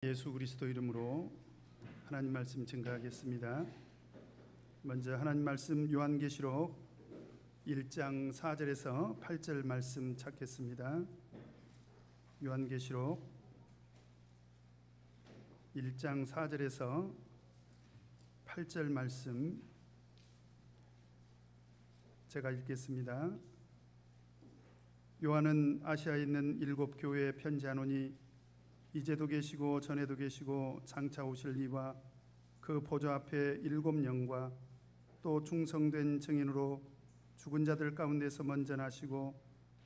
예수 그리스도 이름으로 하나님 말씀 증거하겠습니다. 먼저 하나님 말씀 요한계시록 1장 4절에서 8절 말씀 찾겠습니다. 요한계시록 1장 4절에서 8절 말씀 제가 읽겠습니다. 요한은 아시아에 있는 7 교회에 편지하노니 이제도 계시고 전에도 계시고 장차 오실 이와 그 보좌 앞에 7 영과 또 충성된 증인으로 죽은 자들 가운데서 먼저 나시고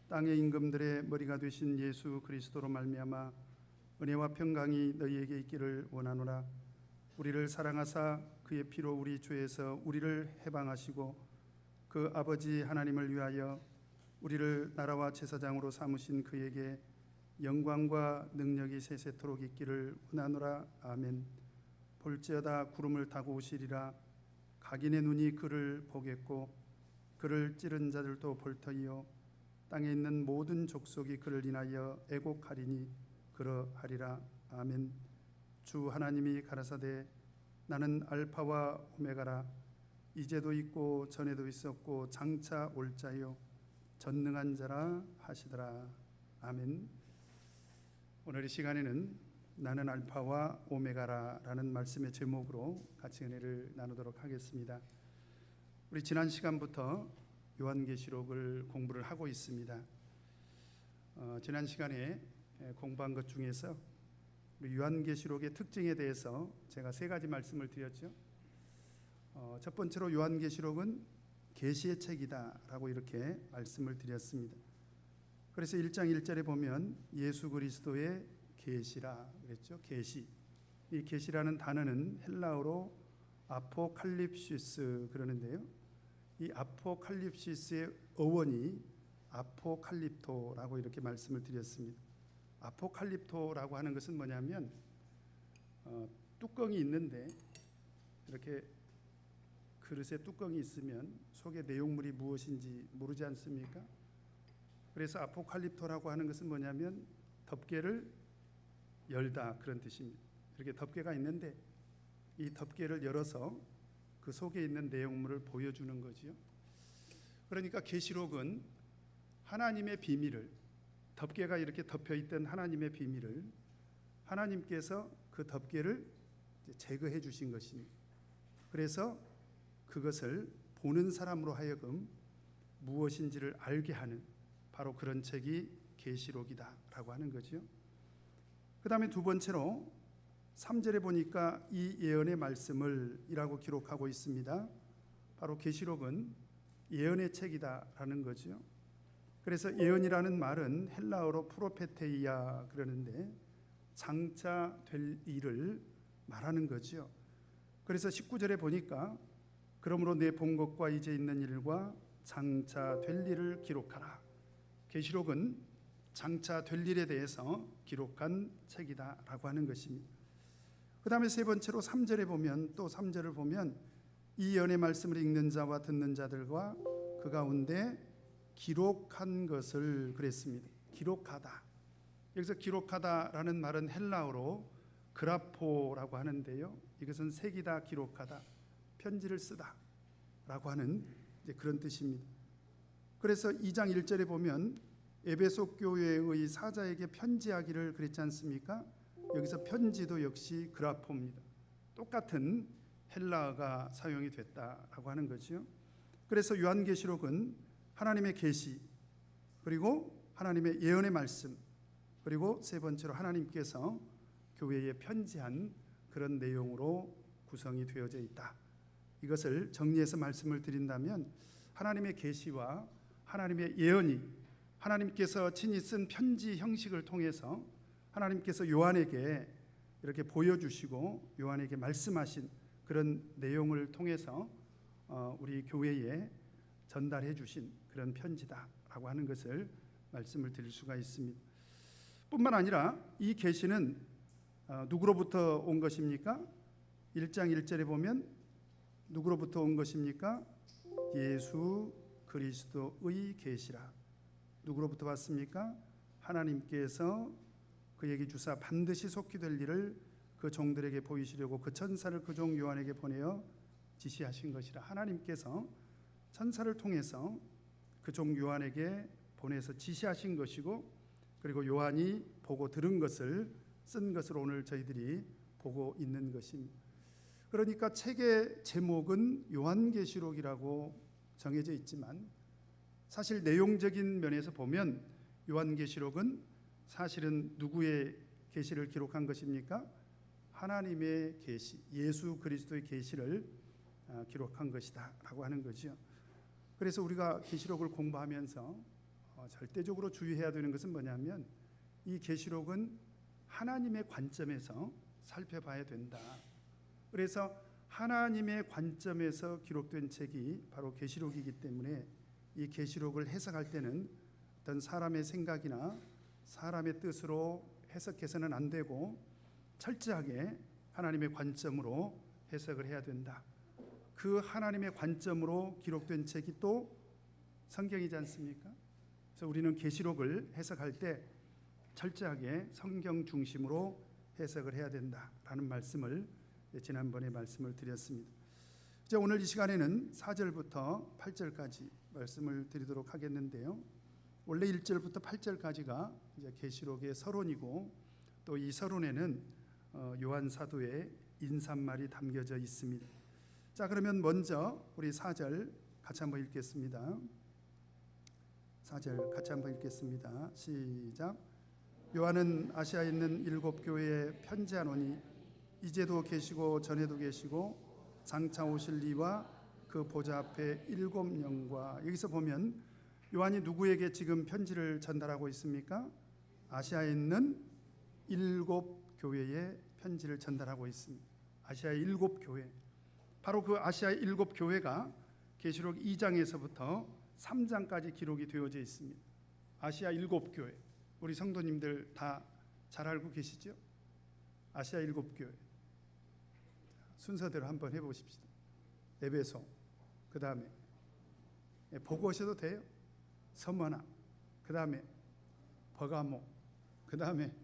땅의 임금들의 머리가 되신 예수 그리스도로 말미암아 은혜와 평강이 너희에게 있기를 원하노라. 우리를 사랑하사 그의 피로 우리 죄에서 우리를 해방하시고 그 아버지 하나님을 위하여 우리를 나라와 제사장으로 삼으신 그에게 영광과 능력이 세세토록 있기를 원하노라. 아멘. 볼지어다 구름을 타고 오시리라. 각인의 눈이 그를 보겠고 그를 찌른 자들도 볼 터이요 땅에 있는 모든 족속이 그를 인하여 애곡하리니 그러하리라. 아멘. 주 하나님이 가라사대 나는 알파와 오메가라. 이제도 있고 전에도 있었고 장차 올 자요 전능한 자라 하시더라. 아멘. 오늘 이 시간에는 나는 알파와 오메가라라는 말씀의 제목으로 같이 은혜를 나누도록 하겠습니다. 우리 지난 시간부터 요한계시록을 공부를 하고 있습니다. 지난 시간에 공부한 것 중에서 우리 요한계시록의 특징에 대해서 제가 3가지 말씀을 드렸죠. 첫 번째로 요한계시록은 계시의 책이다라고 이렇게 말씀을 드렸습니다. 그래서 1장 1절에 보면 예수 그리스도의 계시라 그랬죠. 계시. 이 계시라는 단어는 헬라어로 아포칼립시스 그러는데요. 이 아포칼립시스의 어원이 아포칼립토라고 이렇게 말씀을 드렸습니다. 아포칼립토라고 하는 것은 뭐냐면 뚜껑이 있는데 이렇게 그릇에 뚜껑이 있으면 속에 내용물이 무엇인지 모르지 않습니까? 그래서 아포칼립토라고 하는 것은 뭐냐면 덮개를 열다 그런 뜻입니다. 이렇게 덮개가 있는데 이 덮개를 열어서 그 속에 있는 내용물을 보여주는 거지요. 그러니까 계시록은 하나님의 비밀을, 덮개가 이렇게 덮여 있던 하나님의 비밀을 하나님께서 그 덮개를 제거해 주신 것입니다. 그래서 그것을 보는 사람으로 하여금 무엇인지를 알게 하는 바로 그런 책이 계시록이다라고 하는 거죠. 그 다음에 두 번째로 3절에 보니까 이 예언의 말씀을 이라고 기록하고 있습니다. 바로 계시록은 예언의 책이다라는 거죠. 그래서 예언이라는 말은 헬라어로 프로페테이아 그러는데 장차 될 일을 말하는 거죠. 그래서 19절에 보니까 그러므로 내 본 것과 이제 있는 일과 장차 될 일을 기록하라. 계시록은 장차 될 일에 대해서 기록한 책이다라고 하는 것입니다. 그 다음에 세 번째로 3절에 보면 또 3절을 보면 이 예언의 말씀을 읽는 자와 듣는 자들과 그 가운데 기록한 것을 그랬습니다. 기록하다. 여기서 기록하다라는 말은 헬라어로 그라포라고 하는데요. 이것은 새기다, 기록하다, 편지를 쓰다 라고 하는 그런 뜻입니다. 그래서 2장 1절에 보면 에베소 교회의 사자에게 편지하기를 그랬지 않습니까? 여기서 편지도 역시 그라포입니다. 똑같은 헬라어가 사용이 됐다라고 하는 거죠. 그래서 요한계시록은 하나님의 계시, 그리고 하나님의 예언의 말씀, 그리고 세 번째로 하나님께서 교회에 편지한 그런 내용으로 구성이 되어져 있다. 이것을 정리해서 말씀을 드린다면 하나님의 계시와 하나님의 예언이 하나님께서 친히 쓴 편지 형식을 통해서 하나님께서 요한에게 이렇게 보여주시고 요한에게 말씀하신 그런 내용을 통해서 우리 교회에 전달해 주신 그런 편지다라고 하는 것을 말씀을 드릴 수가 있습니다. 뿐만 아니라 이 계시는 누구로부터 온 것입니까? 1장 1절에 보면 누구로부터 온 것입니까? 예수 그리스도의 계시라. 누구로부터 왔습니까? 하나님께서 그에게 주사 반드시 속히 될 일을 그 종들에게 보이시려고 그 천사를 그 종 요한에게 보내어 지시하신 것이라. 하나님께서 천사를 통해서 그 종 요한에게 보내서 지시하신 것이고, 그리고 요한이 보고 들은 것을 쓴 것을 오늘 저희들이 보고 있는 것입니다. 그러니까 책의 제목은 요한계시록이라고 정해져 있지만 사실 내용적인 면에서 보면 요한계시록은 사실은 누구의 계시를 기록한 것입니까? 하나님의 계시, 예수 그리스도의 계시를 기록한 것이다라고 하는 거죠. 그래서 우리가 계시록을 공부하면서 절대적으로 주의해야 되는 것은 뭐냐면 이 계시록은 하나님의 관점에서 살펴봐야 된다. 그래서 하나님의 관점에서 기록된 책이 바로 계시록이기 때문에 이 계시록을 해석할 때는 어떤 사람의 생각이나 사람의 뜻으로 해석해서는 안 되고 철저하게 하나님의 관점으로 해석을 해야 된다. 그 하나님의 관점으로 기록된 책이 또 성경이지 않습니까? 그래서 우리는 계시록을 해석할 때 철저하게 성경 중심으로 해석을 해야 된다라는 말씀을 지난번에 말씀을 드렸습니다. 이제 오늘 이 시간에는 4절부터 8절까지 말씀을 드리도록 하겠는데요. 원래 1절부터 8절까지가 이제 계시록의 서론이고 또 이 서론에는 요한 사도의 인사말이 담겨져 있습니다. 자, 그러면 먼저 우리 4절 같이 한번 읽겠습니다. 4절 같이 한번 읽겠습니다. 시작. 요한은 아시아에 있는 7 교회에 편지하노니 이제도 계시고 전에도 계시고 장차 오실 이와 그 보좌 앞에 7 영과. 여기서 보면 요한이 누구에게 지금 편지를 전달하고 있습니까? 아시아에 있는 7 교회에 편지를 전달하고 있습니다. 아시아의 7 교회. 바로 그 아시아의 7 교회가 계시록 2장에서부터 3장까지 기록이 되어져 있습니다. 아시아 7 교회. 우리 성도님들 다 잘 알고 계시죠? 아시아 7 교회. 순서대로 한번 해보십시다. 에베소, 그 다음에 보고 오셔도 돼요. 서머나, 그 다음에 버가모, 그 다음에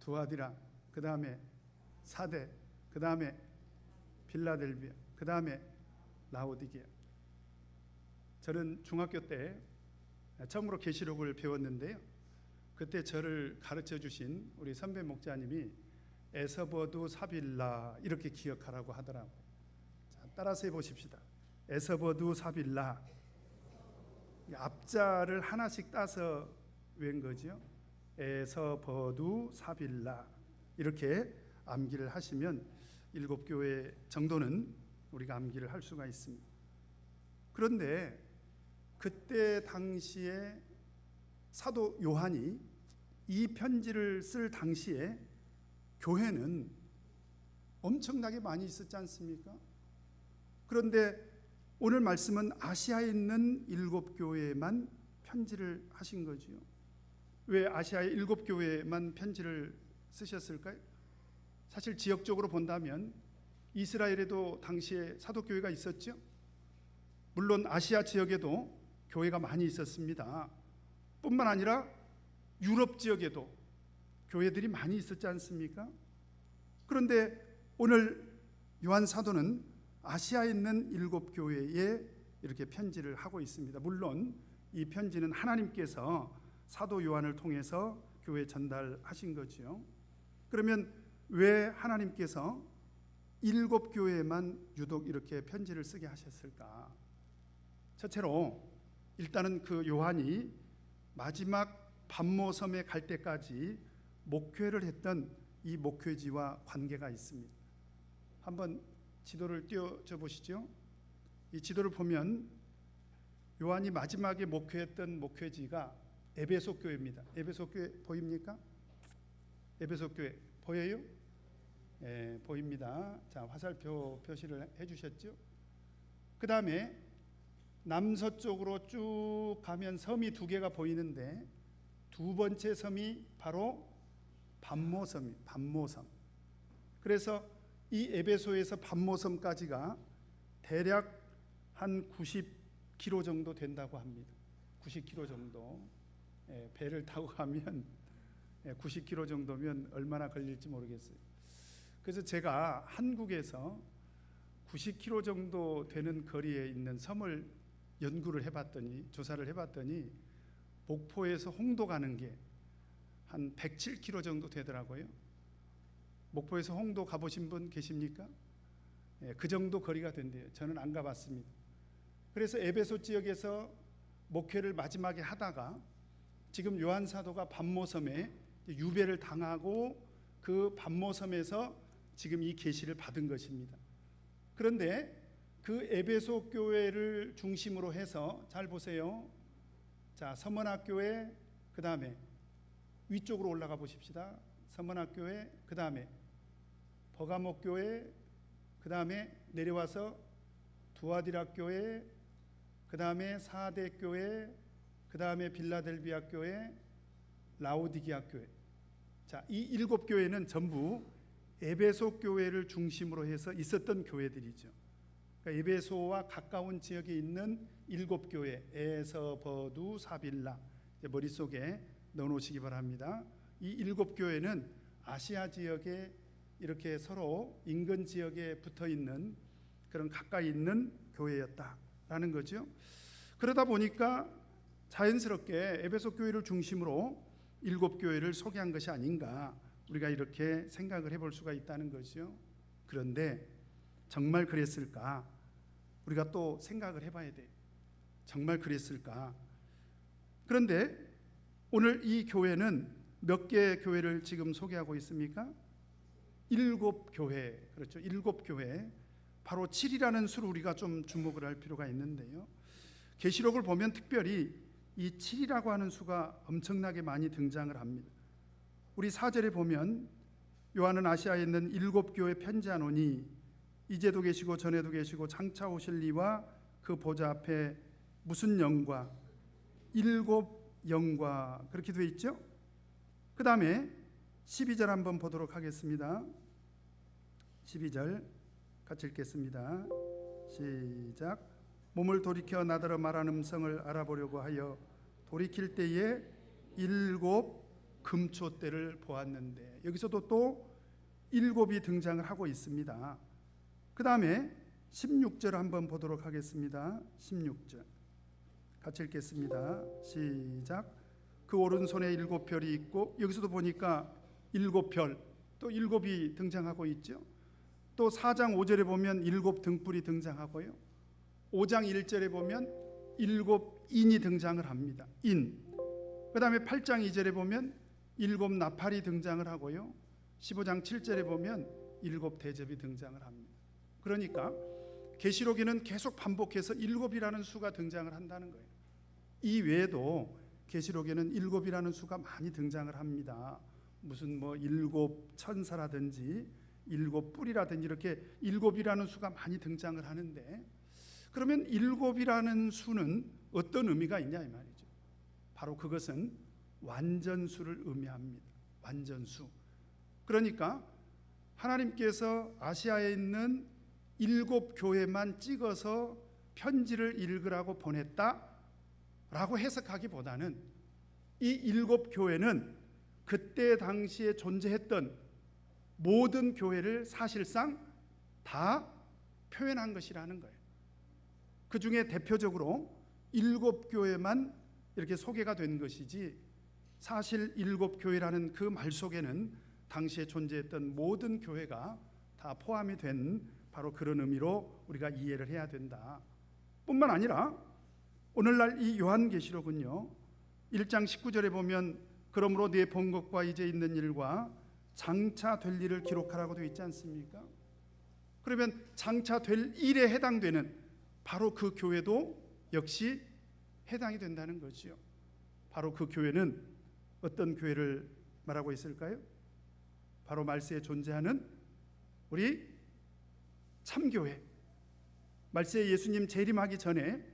두아디라, 그 다음에 사대, 그 다음에 빌라델비아, 그 다음에 라오디게아. 저는 중학교 때 처음으로 계시록을 배웠는데요. 그때 저를 가르쳐 주신 우리 선배 목자님이 에서버두 사빌라 이렇게 기억하라고 하더라고요. 자, 따라서 해보십시다. 에서버두 사빌라. 앞자를 하나씩 따서 외운 거죠. 에서버두 사빌라 이렇게 암기를 하시면 7 교회 정도는 우리가 암기를 할 수가 있습니다. 그런데 그때 당시에 사도 요한이 이 편지를 쓸 당시에 교회는 엄청나게 많이 있었지 않습니까? 그런데 오늘 말씀은 아시아에 있는 7 교회에만 편지를 하신 거지요. 왜 아시아의 7 교회에만 편지를 쓰셨을까요? 사실 지역적으로 본다면 이스라엘에도 당시에 사도교회가 있었죠. 물론 아시아 지역에도 교회가 많이 있었습니다. 뿐만 아니라 유럽 지역에도 교회들이 많이 있었지 않습니까? 그런데 오늘 요한 사도는 아시아에 있는 7 교회에 이렇게 편지를 하고 있습니다. 물론 이 편지는 하나님께서 사도 요한을 통해서 교회에 전달하신 거지요. 그러면 왜 하나님께서 7 교회에만 유독 이렇게 편지를 쓰게 하셨을까? 첫째로 일단은 그 요한이 마지막 반모섬에 갈 때까지 목회를 했던 이 목회지와 관계가 있습니다. 한번 지도를 띄워줘 보시죠. 이 지도를 보면 요한이 마지막에 목회했던 목회지가 에베소 교회입니다. 에베소 교회 보입니까? 에베소 교회 보여요? 예, 보입니다. 자, 화살표 표시를 해주셨죠? 그 다음에 남서쪽으로 쭉 가면 섬이 2개가 보이는데 두 번째 섬이 바로 반모섬이 반모섬. 그래서 이 에베소에서 반모섬까지가 대략 한 90km 정도 된다고 합니다. 90km 정도. 예, 배를 타고 가면 90km 정도면 얼마나 걸릴지 모르겠어요. 그래서 제가 한국에서 90km 정도 되는 거리에 있는 섬을 연구를 해봤더니, 조사를 해봤더니 목포에서 홍도 가는 게 한 107km 정도 되더라고요. 목포에서 홍도 가보신 분 계십니까? 그 정도 거리가 된대요. 저는 안 가봤습니다. 그래서 에베소 지역에서 목회를 마지막에 하다가 지금 요한 사도가 반모섬에 유배를 당하고 그 반모섬에서 지금 이 계시를 받은 것입니다. 그런데 그 에베소 교회를 중심으로 해서 잘 보세요. 자, 서문학교회, 그 다음에 위쪽으로 올라가 보십시다. 서문학교회, 그 다음에 버가목교회, 그 다음에 내려와서 두아디라교회, 그 다음에 사대교회, 그 다음에 빌라델비아 교회, 라오디게아 교회. 자, 이 7교회는 전부 에베소 교회를 중심으로 해서 있었던 교회들이죠. 그러니까 에베소와 가까운 지역에 있는 7교회, 에서, 버두, 사빌라, 머릿속에 넣어놓으시기 바랍니다. 이 7교회는 아시아 지역에 이렇게 서로 인근 지역에 붙어있는 그런 가까이 있는 교회였다라는 거죠. 그러다 보니까 자연스럽게 에베소 교회를 중심으로 7교회를 소개한 것이 아닌가, 우리가 이렇게 생각을 해볼 수가 있다는 거죠. 그런데 정말 그랬을까? 우리가 또 생각을 해봐야 돼요. 정말 그랬을까? 그런데 오늘 이 교회는 몇 개의 교회를 지금 소개하고 있습니까? 7교회, 그렇죠. 7교회. 바로 7이라는 수를 우리가 좀 주목을 할 필요가 있는데요. 계시록을 보면 특별히 이 7이라고 하는 수가 엄청나게 많이 등장을 합니다. 우리 4절에 보면 요한은 아시아에 있는 7교회 편지하노니 이제도 계시고 전에도 계시고 장차 오실 이와 그 보좌 앞에 무슨 영과 7 영과, 그렇게 되어 있죠. 그 다음에 12절 한번 보도록 하겠습니다. 12절 같이 읽겠습니다. 시작. 몸을 돌이켜 나더러 말하는 음성을 알아보려고 하여 돌이킬 때에 7 금초대를 보았는데, 여기서도 또 7이 등장을 하고 있습니다. 그 다음에 16절 한번 보도록 하겠습니다. 16절 같이 읽겠습니다. 시작. 그 오른손에 7별이 있고, 여기서도 보니까 7별, 또 7이 등장하고 있죠. 또 4장 5절에 보면 7 등불이 등장하고요. 5장 1절에 보면 7 인이 등장을 합니다. 인. 그 다음에 8장 2절에 보면 7 나팔이 등장을 하고요. 15장 7절에 보면 7 대접이 등장을 합니다. 그러니까 계시록에는 계속 반복해서 7이라는 수가 등장을 한다는 거예요. 이 외에도 계시록에는 7이라는 수가 많이 등장을 합니다. 무슨 7 천사라든지 7 뿔이라든지 이렇게 7이라는 수가 많이 등장을 하는데, 그러면 7이라는 수는 어떤 의미가 있냐 이 말이죠. 바로 그것은 완전수를 의미합니다. 완전수. 그러니까 하나님께서 아시아에 있는 7교회만 찍어서 편지를 읽으라고 보냈다라고 해석하기보다는 이 7교회는 그때 당시에 존재했던 모든 교회를 사실상 다 표현한 것이라는 거예요. 그 중에 대표적으로 7교회만 이렇게 소개가 된 것이지, 사실 7교회라는 그 말 속에는 당시에 존재했던 모든 교회가 다 포함이 된 바로 그런 의미로 우리가 이해를 해야 된다. 뿐만 아니라 오늘날 이 요한계시록은요, 1장 19절에 보면 그러므로 네 본 것과 이제 있는 일과 장차 될 일을 기록하라고 되어 있지 않습니까? 그러면 장차 될 일에 해당되는 바로 그 교회도 역시 해당이 된다는 거죠. 바로 그 교회는 어떤 교회를 말하고 있을까요? 바로 말세에 존재하는 우리 참교회, 말세에 예수님 재림하기 전에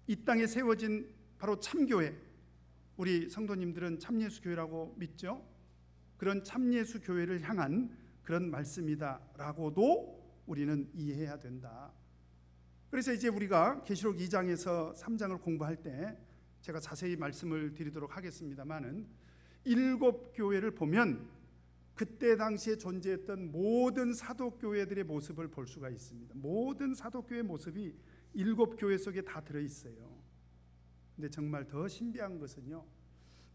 이 땅에 세워진 바로 참교회, 우리 성도님들은 참예수교회라고 믿죠. 그런 참예수교회를 향한 그런 말씀이다라고도 우리는 이해해야 된다. 그래서 이제 우리가 계시록 2장에서 3장을 공부할 때 제가 자세히 말씀을 드리도록 하겠습니다만은, 일곱 교회를 보면 그때 당시에 존재했던 모든 사도교회들의 모습을 볼 수가 있습니다. 모든 사도교회 모습이 일곱 교회 속에 다 들어있어요. 근데 정말 더 신비한 것은요,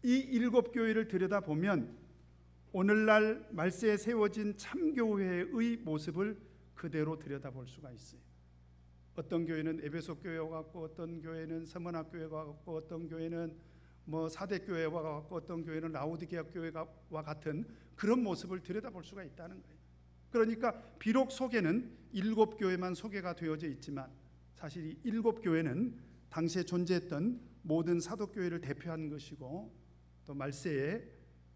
이 일곱 교회를 들여다보면 오늘날 말세에 세워진 참교회의 모습을 그대로 들여다볼 수가 있어요. 어떤 교회는 에베소 교회와 같고, 어떤 교회는 서머나 교회와 같고, 어떤 교회는 사대 교회와 같고, 어떤 교회는 라오디게아 교회와 같은 그런 모습을 들여다볼 수가 있다는 거예요. 그러니까 비록 속에는 일곱 교회만 소개가 되어져 있지만 사실 이 일곱 교회는 당시에 존재했던 모든 사도교회를 대표한 것이고, 또 말세에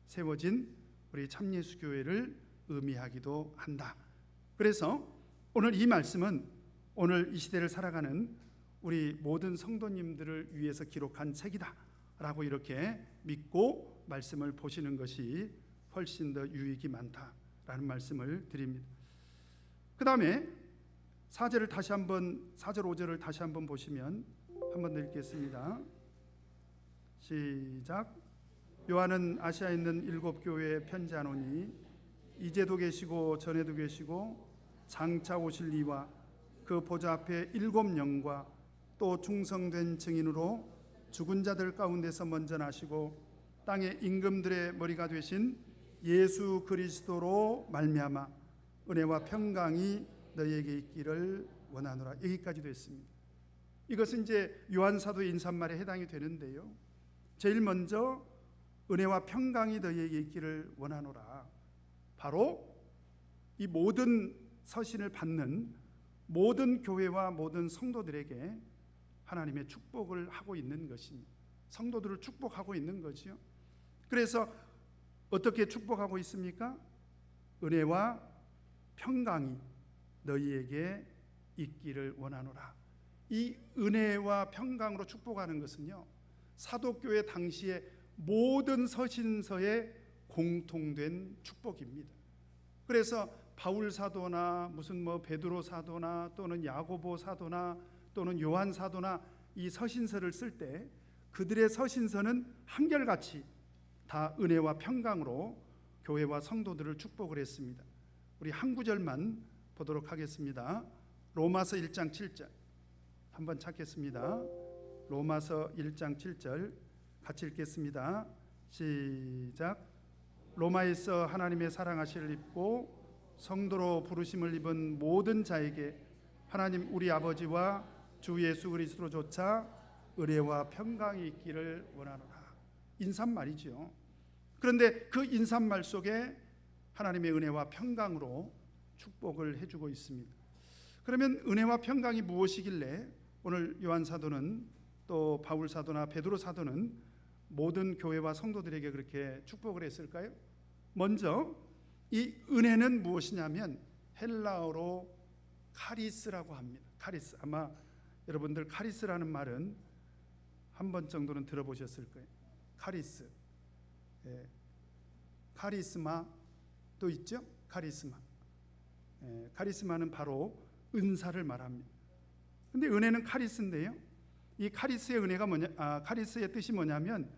세워진 우리 참예수 교회를 의미하기도 한다. 그래서 오늘 이 말씀은 오늘 이 시대를 살아가는 우리 모든 성도님들을 위해서 기록한 책이다 라고 이렇게 믿고 말씀을 보시는 것이 훨씬 더 유익이 많다라는 말씀을 드립니다. 그 다음에 4절 5절을 다시 한번 보시면 한번 더 읽겠습니다. 시작. 요한은 아시아에 있는 일곱 교회에 편지하노니 이제도 계시고 전에도 계시고 장차 오실 이와 그 보좌 앞에 일곱 영과 또 충성된 증인으로 죽은 자들 가운데서 먼저 나시고 땅의 임금들의 머리가 되신 예수 그리스도로 말미암아 은혜와 평강이 너희에게 있기를 원하노라. 여기까지 됐습니다. 이것은 이제 요한 사도의 인사말에 해당이 되는데요, 제일 먼저 은혜와 평강이 너희에게 있기를 원하노라. 바로 이 모든 서신을 받는 모든 교회와 모든 성도들에게 하나님의 축복을 하고 있는 것입니다. 성도들을 축복하고 있는 거죠. 그래서 어떻게 축복하고 있습니까? 은혜와 평강이 너희에게 있기를 원하노라. 이 은혜와 평강으로 축복하는 것은요, 사도교회 당시에 모든 서신서에 공통된 축복입니다. 그래서 바울 사도나 무슨 베드로 사도나 또는 야고보 사도나 또는 요한 사도나 이 서신서를 쓸 때 그들의 서신서는 한결같이 다 은혜와 평강으로 교회와 성도들을 축복을 했습니다. 우리 한 구절만 보도록 하겠습니다. 로마서 1장 7절 한번 찾겠습니다. 로마서 1장 7절 같이 읽겠습니다. 시작. 로마에서 하나님의 사랑하심을 입고 성도로 부르심을 입은 모든 자에게 하나님 우리 아버지와 주 예수 그리스도조차 은혜와 평강이 있기를 원하노라. 인사말이죠. 그런데 그 인사말 속에 하나님의 은혜와 평강으로 축복을 해주고 있습니다. 그러면 은혜와 평강이 무엇이길래 오늘 요한 사도는 또 바울 사도나 베드로 사도는 모든 교회와 성도들에게 그렇게 축복을 했을까요? 먼저 이 은혜는 무엇이냐면 헬라어로 카리스라고 합니다. 카리스. 아마 여러분들 카리스라는 말은 한 번 정도는 들어보셨을 거예요. 카리스. 카리스마 또 있죠? 카리스마. 카리스마는 바로 은사를 말합니다. 근데 은혜는 카리스인데요, 이 카리스의 은혜가 카리스의 뜻이 뭐냐면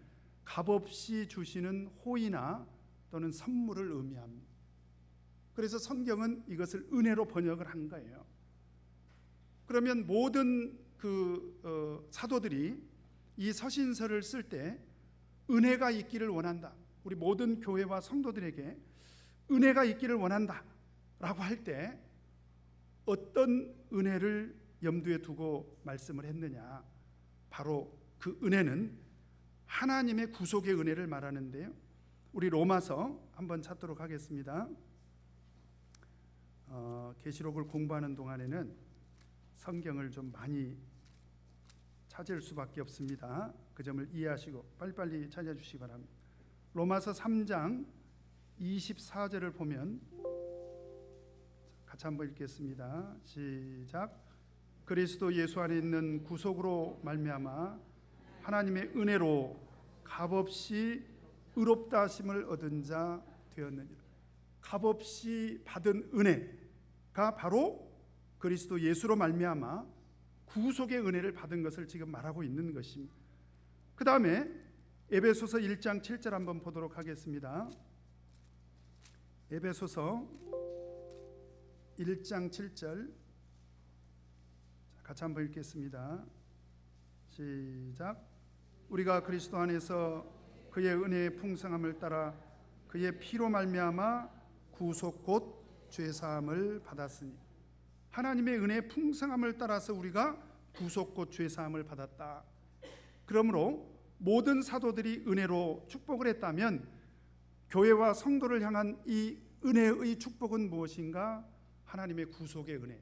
값없이 주시는 호의나 또는 선물을 의미합니다. 그래서 성경은 이것을 은혜로 번역을 한 거예요. 그러면 모든 사도들이 이 서신서를 쓸 때 은혜가 있기를 원한다, 우리 모든 교회와 성도들에게 은혜가 있기를 원한다 라고 할 때 어떤 은혜를 염두에 두고 말씀을 했느냐, 바로 그 은혜는 하나님의 구속의 은혜를 말하는데요, 우리 로마서 한번 찾도록 하겠습니다. 계시록을 공부하는 동안에는 성경을 좀 많이 찾을 수밖에 없습니다. 그 점을 이해하시고 빨리빨리 찾아주시기 바랍니다. 로마서 3장 24절을 보면 같이 한번 읽겠습니다. 시작. 그리스도 예수 안에 있는 구속으로 말미암아 하나님의 은혜로 값없이 의롭다 하심을 얻은 자 되었느니라. 값없이 받은 은혜가 바로 그리스도 예수로 말미암아 구속의 은혜를 받은 것을 지금 말하고 있는 것입니다. 그 다음에 에베소서 1장 7절 한번 보도록 하겠습니다. 에베소서 1장 7절 같이 한번 읽겠습니다. 시작. 우리가 그리스도 안에서 그의 은혜의 풍성함을 따라 그의 피로 말미암아 구속 곧 죄사함을 받았으니, 하나님의 은혜의 풍성함을 따라서 우리가 구속 곧 죄사함을 받았다. 그러므로 모든 사도들이 은혜로 축복을 했다면 교회와 성도를 향한 이 은혜의 축복은 무엇인가? 하나님의 구속의 은혜,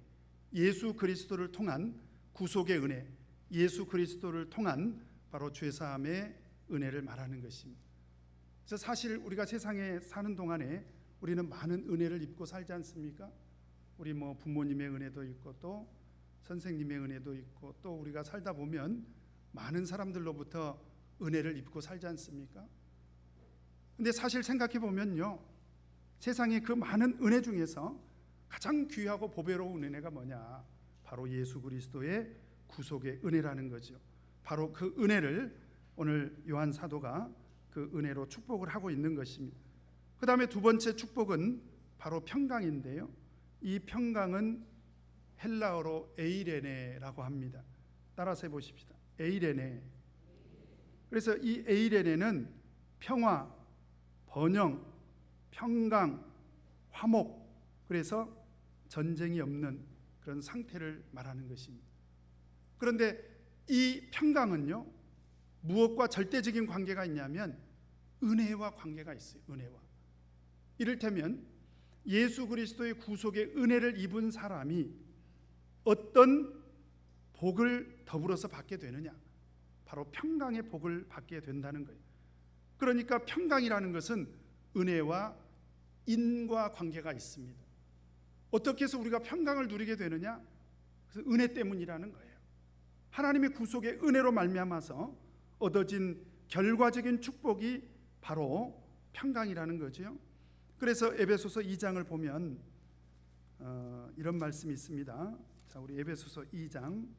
예수 그리스도를 통한 구속의 은혜, 예수 그리스도를 통한 바로 죄사함의 은혜를 말하는 것입니다. 그래서 사실 우리가 세상에 사는 동안에 우리는 많은 은혜를 입고 살지 않습니까? 우리 부모님의 은혜도 있고 또 선생님의 은혜도 있고 또 우리가 살다 보면 많은 사람들로부터 은혜를 입고 살지 않습니까? 근데 사실 생각해 보면요, 세상에 그 많은 은혜 중에서 가장 귀하고 보배로운 은혜가 뭐냐? 바로 예수 그리스도의 구속의 은혜라는 거죠. 바로 그 은혜를 오늘 요한 사도가 그 은혜로 축복을 하고 있는 것입니다. 그 다음에 두 번째 축복은 바로 평강인데요, 이 평강은 헬라어로 에이레네라고 합니다. 따라서 해보십시다. 에이레네. 그래서 이 에이레네는 평화, 번영, 평강, 화목, 그래서 전쟁이 없는 그런 상태를 말하는 것입니다. 그런데 이 평강은요, 무엇과 절대적인 관계가 있냐면 은혜와 관계가 있어요. 은혜와. 이를테면 예수 그리스도의 구속의 은혜를 입은 사람이 어떤 복을 더불어서 받게 되느냐? 바로 평강의 복을 받게 된다는 거예요. 그러니까 평강이라는 것은 은혜와 인과 관계가 있습니다. 어떻게 해서 우리가 평강을 누리게 되느냐? 그래서 은혜 때문이라는 거예요. 하나님의 구속의 은혜로 말미암아서 얻어진 결과적인 축복이 바로 평강이라는 거죠. 그래서 에베소서 2장을 보면 이런 말씀이 있습니다. 자, 우리 에베소서 2장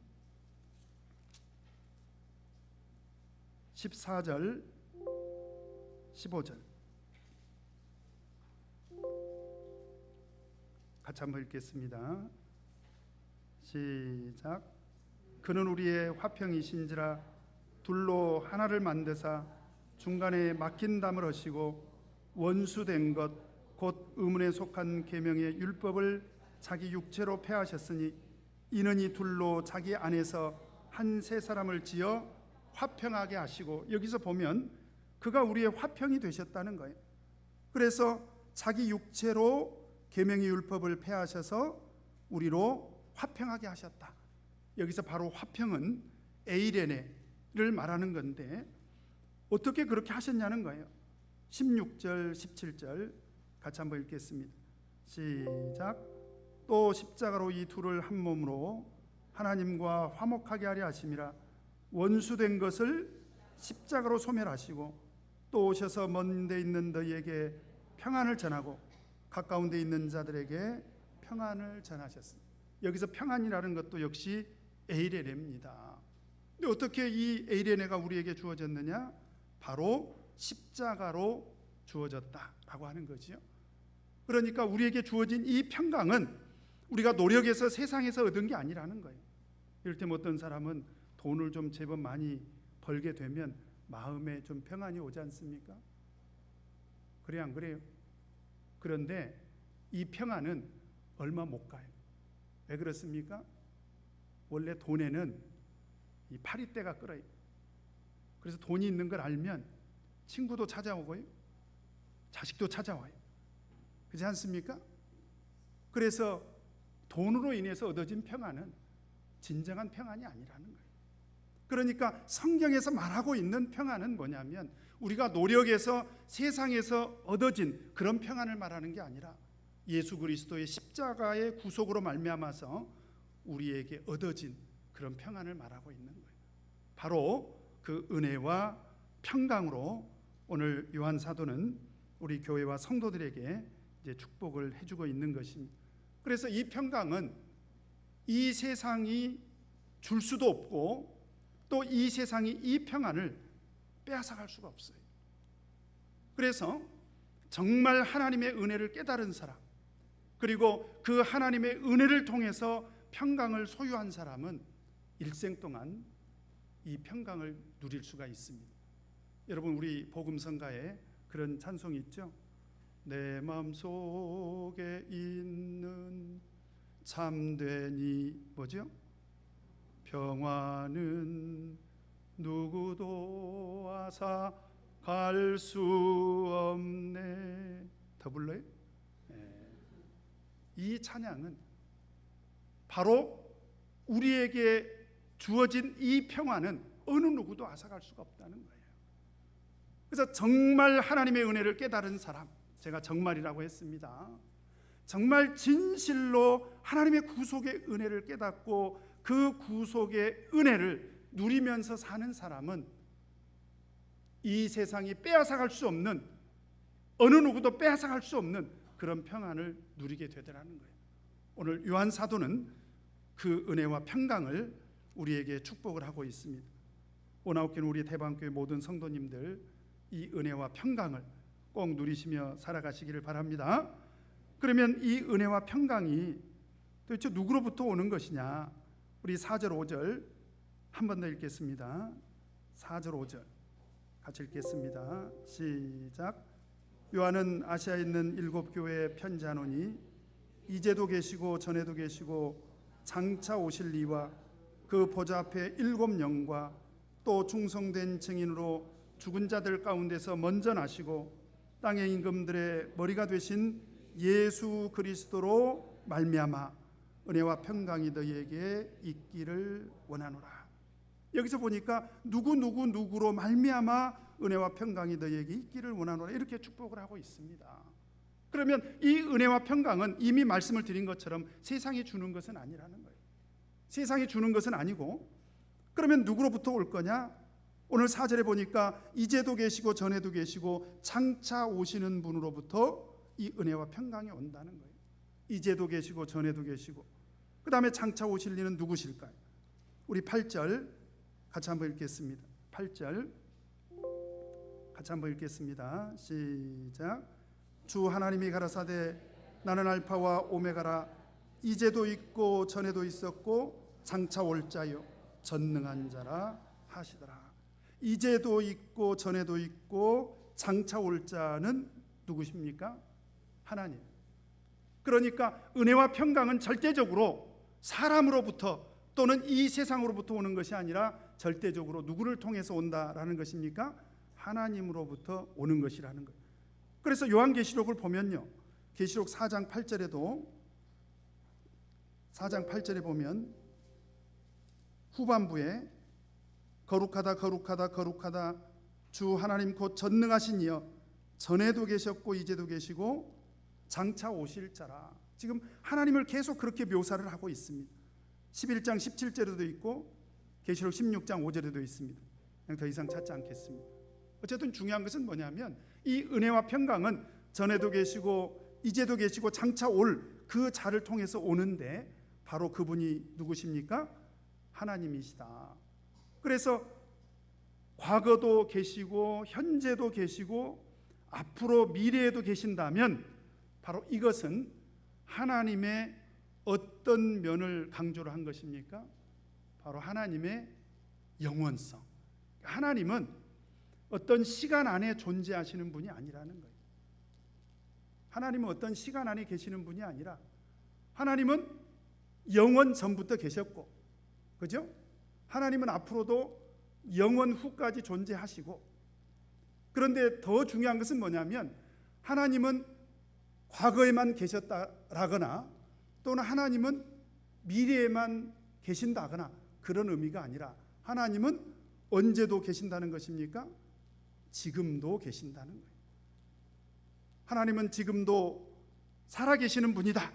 14절 15절 같이 한번 읽겠습니다. 시작. 그는 우리의 화평이신지라 둘로 하나를 만드사 중간에 막힌 담을 하시고 원수된 것 곧 의문에 속한 계명의 율법을 자기 육체로 폐하셨으니 이는 이 둘로 자기 안에서 한 세 사람을 지어 화평하게 하시고, 여기서 보면 그가 우리의 화평이 되셨다는 거예요. 그래서 자기 육체로 계명의 율법을 폐하셔서 우리로 화평하게 하셨다. 여기서 바로 화평은 에이레네를 말하는 건데 어떻게 그렇게 하셨냐는 거예요. 16절 17절 같이 한번 읽겠습니다. 시작. 또 십자가로 이 둘을 한 몸으로 하나님과 화목하게 하려 하심이라. 원수된 것을 십자가로 소멸하시고 또 오셔서 먼 데 있는 너희에게 평안을 전하고 가까운 데 있는 자들에게 평안을 전하셨습니다. 여기서 평안이라는 것도 역시 에이레네입니다. 근데 어떻게 이 에이레네가 우리에게 주어졌느냐? 바로 십자가로 주어졌다라고 하는 거죠. 그러니까 우리에게 주어진 이 평강은 우리가 노력해서 세상에서 얻은 게 아니라는 거예요. 이를테면 어떤 사람은 돈을 좀 제법 많이 벌게 되면 마음에 좀 평안이 오지 않습니까? 그래요, 안 그래요? 그런데 이 평안은 얼마 못 가요. 왜 그렇습니까? 원래 돈에는 이 파리떼가 끓어요. 그래서 돈이 있는 걸 알면 친구도 찾아오고요, 자식도 찾아와요. 그렇지 않습니까? 그래서 돈으로 인해서 얻어진 평안은 진정한 평안이 아니라는 거예요. 그러니까 성경에서 말하고 있는 평안은 뭐냐면 우리가 노력해서 세상에서 얻어진 그런 평안을 말하는 게 아니라 예수 그리스도의 십자가의 구속으로 말미암아서 우리에게 얻어진 그런 평안을 말하고 있는 거예요. 바로 그 은혜와 평강으로 오늘 요한 사도는 우리 교회와 성도들에게 이제 축복을 해주고 있는 것입니다. 그래서 이 평강은 이 세상이 줄 수도 없고 또 이 세상이 이 평안을 빼앗아갈 수가 없어요. 그래서 정말 하나님의 은혜를 깨달은 사람, 그리고 그 하나님의 은혜를 통해서 평강을 소유한 사람은 일생 동안 이 평강을 누릴 수가 있습니다. 여러분, 우리 복음성가에 그런 찬송이 있죠. 내 마음속에 있는 참된 이 뭐죠? 평화는 누구도 앗아갈 수 없네. 더 불러요? 이 찬양은 바로 우리에게 주어진 이 평화는 어느 누구도 앗아갈 수가 없다는 거예요. 그래서 정말 하나님의 은혜를 깨달은 사람, 제가 정말이라고 했습니다. 정말 진실로 하나님의 구속의 은혜를 깨닫고 그 구속의 은혜를 누리면서 사는 사람은 이 세상이 빼앗아갈 수 없는, 어느 누구도 빼앗아갈 수 없는 그런 평안을 누리게 되더라는 거예요. 오늘 요한 사도는 그 은혜와 평강을 우리에게 축복을 하고 있습니다. 오나웃교회 우리 대방교회 모든 성도님들 이 은혜와 평강을 꼭 누리시며 살아가시기를 바랍니다. 그러면 이 은혜와 평강이 도대체 누구로부터 오는 것이냐? 우리 4절 5절 한 번 더 읽겠습니다. 4절 5절 같이 읽겠습니다. 시작. 요한은 아시아에 있는 7교회에 편지하노니 이제도 계시고 전에도 계시고 장차 오실 이와 그 보좌 앞에 7 영과 또 충성된 증인으로 죽은 자들 가운데서 먼저 나시고 땅의 임금들의 머리가 되신 예수 그리스도로 말미암아 은혜와 평강이 너희에게 있기를 원하노라. 여기서 보니까 누구로 말미암아 은혜와 평강이 너희에게 있기를 원하노라, 이렇게 축복을 하고 있습니다. 그러면 이 은혜와 평강은 이미 말씀을 드린 것처럼 세상이 주는 것은 아니라는 거예요. 세상이 주는 것은 아니고, 그러면 누구로부터 올 거냐? 오늘 4절에 보니까 이제도 계시고 전에도 계시고 장차 오시는 분으로부터 이 은혜와 평강이 온다는 거예요. 이제도 계시고 전에도 계시고, 그 다음에 장차 오실 이는 누구실까요? 우리 8절 같이 한번 읽겠습니다. 8절 같이 한번 읽겠습니다. 시작. 주 하나님이 가라사대 나는 알파와 오메가라, 이제도 있고 전에도 있었고 장차 올 자요 전능한 자라 하시더라. 이제도 있고 전에도 있고 장차 올 자는 누구십니까? 하나님. 그러니까 은혜와 평강은 절대적으로 사람으로부터 또는 이 세상으로부터 오는 것이 아니라 절대적으로 누구를 통해서 온다라는 것입니까? 하나님으로부터 오는 것이라는 거예요. 그래서 요한계시록을 보면요, 계시록 4장 8절에도 4장 8절에 보면 후반부에 거룩하다 거룩하다 거룩하다 주 하나님 곧 전능하신 이여 전에도 계셨고 이제도 계시고 장차 오실 자라. 지금 하나님을 계속 그렇게 묘사를 하고 있습니다. 11장 17절에도 있고 계시록 16장 5절에도 있습니다. 그냥 더 이상 찾지 않겠습니다. 어쨌든 중요한 것은 뭐냐면 이 은혜와 평강은 전에도 계시고 이제도 계시고 장차 올 그 자를 통해서 오는데 바로 그분이 누구십니까? 하나님이시다. 그래서 과거도 계시고 현재도 계시고 앞으로 미래에도 계신다면 바로 이것은 하나님의 어떤 면을 강조를 한 것입니까? 바로 하나님의 영원성. 하나님은 어떤 시간 안에 존재하시는 분이 아니라는 거예요. 하나님은 어떤 시간 안에 계시는 분이 아니라 하나님은 영원 전부터 계셨고, 그죠? 하나님은 앞으로도 영원 후까지 존재하시고, 그런데 더 중요한 것은 뭐냐면 하나님은 과거에만 계셨다라거나 또는 하나님은 미래에만 계신다거나 그런 의미가 아니라 하나님은 언제도 계신다는 것입니까? 지금도 계신다는 거예요. 하나님은 지금도 살아계시는 분이다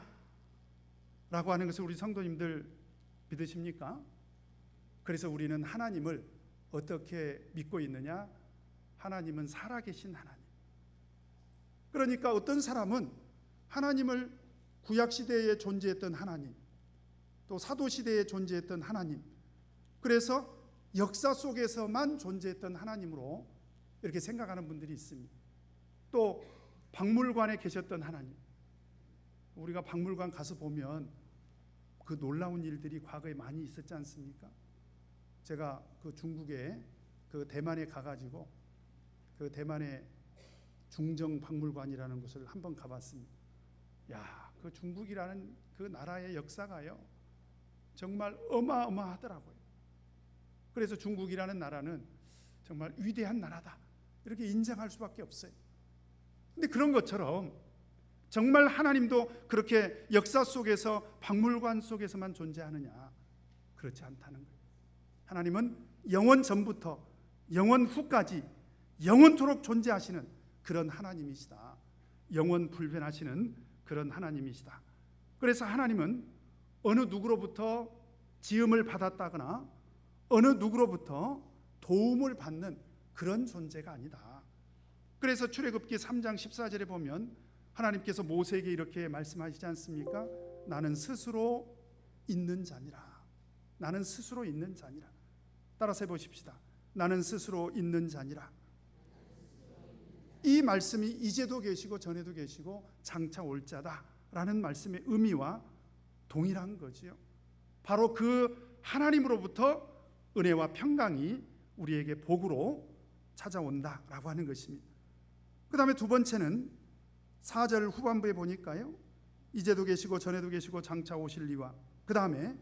라고 하는 것을 우리 성도님들 믿으십니까? 그래서 우리는 하나님을 어떻게 믿고 있느냐? 하나님은 살아계신 하나님. 그러니까 어떤 사람은 하나님을 구약시대에 존재했던 하나님, 또 사도시대에 존재했던 하나님, 그래서 역사 속에서만 존재했던 하나님으로 이렇게 생각하는 분들이 있습니다. 또 박물관에 계셨던 하나님, 우리가 박물관 가서 보면 그 놀라운 일들이 과거에 많이 있었지 않습니까? 제가 그 중국에 그 대만에 가가지고 그 대만의 중정박물관이라는 곳을 한번 가봤습니다. 야, 그 중국이라는 그 나라의 역사가요 정말 어마어마하더라고요. 그래서 중국이라는 나라는 정말 위대한 나라다 이렇게 인정할 수밖에 없어요. 근데 그런 것처럼 정말 하나님도 그렇게 역사 속에서 박물관 속에서만 존재하느냐? 그렇지 않다는 거예요. 하나님은 영원 전부터 영원 후까지 영원토록 존재하시는 그런 하나님이시다. 영원 불변하시는 그런 하나님이시다. 그래서 하나님은 어느 누구로부터 지음을 받았다거나 어느 누구로부터 도움을 받는 그런 존재가 아니다. 그래서 출애굽기 3장 14절에 보면 하나님께서 모세에게 이렇게 말씀하시지 않습니까? 나는 스스로 있는 자니라. 나는 스스로 있는 자니라. 따라서 해보십시다. 나는 스스로 있는 자니라. 이 말씀이 이제도 계시고 전에도 계시고 장차 올 자다라는 말씀의 의미와 동일한 거지요. 바로 그 하나님으로부터 은혜와 평강이 우리에게 복으로 찾아온다라고 하는 것입니다. 그 다음에 두 번째는 4절 후반부에 보니까요, 이제도 계시고 전에도 계시고 장차 오실 이와, 그 다음에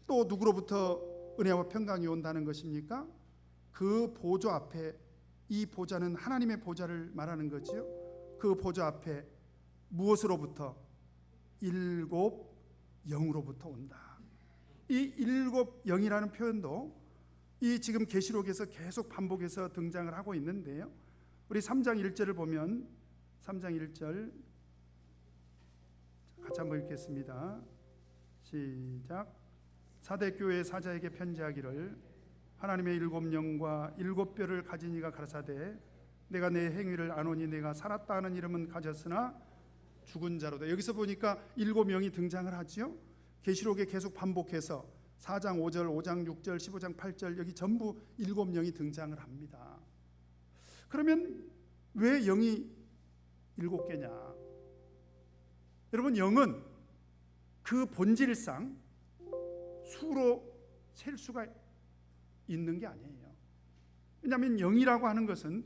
또 누구로부터 은혜와 평강이 온다는 것입니까? 그 보좌 앞에, 이 보좌는 하나님의 보좌를 말하는 거지요. 그 보좌 앞에 무엇으로부터? 일곱 영으로부터 온다. 이 일곱 영이라는 표현도 이 지금 계시록에서 계속 반복해서 등장을 하고 있는데요, 우리 3장 1절을 보면 3장 1절 같이 한번 읽겠습니다. 시작. 사대 교회 사자에게 편지하기를 하나님의 일곱 영과 일곱 뼈를 가진 이가 가라사대 내가 내 행위를 아노니 내가 살았다 하는 이름은 가졌으나 죽은 자로다. 여기서 보니까 일곱 영이 등장을 하지요. 계시록에 계속 반복해서 4장 5절, 5장 6절, 15장 8절 여기 전부 일곱 영이 등장을 합니다. 그러면 왜 영이 일곱 개냐? 여러분, 영은 그 본질상 수로 셀 수가 있는 게 아니에요. 왜냐하면 영이라고 하는 것은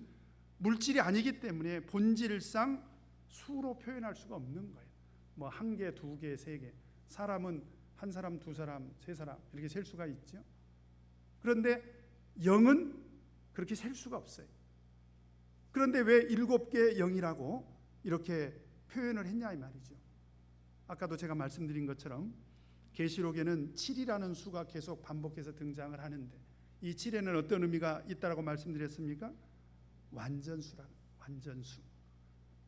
물질이 아니기 때문에 본질상 수로 표현할 수가 없는 거예요. 뭐 한 개, 두 개, 세 개. 사람은 한 사람, 두 사람, 세 사람 이렇게 셀 수가 있죠. 그런데 영은 그렇게 셀 수가 없어요. 그런데 왜 일곱 개의 영이라고 이렇게 표현을 했냐 이 말이죠. 아까도 제가 말씀드린 것처럼 계시록에는 7이라는 수가 계속 반복해서 등장을 하는데 이 7에는 어떤 의미가 있다라고 말씀드렸습니까? 완전수라는, 완전수.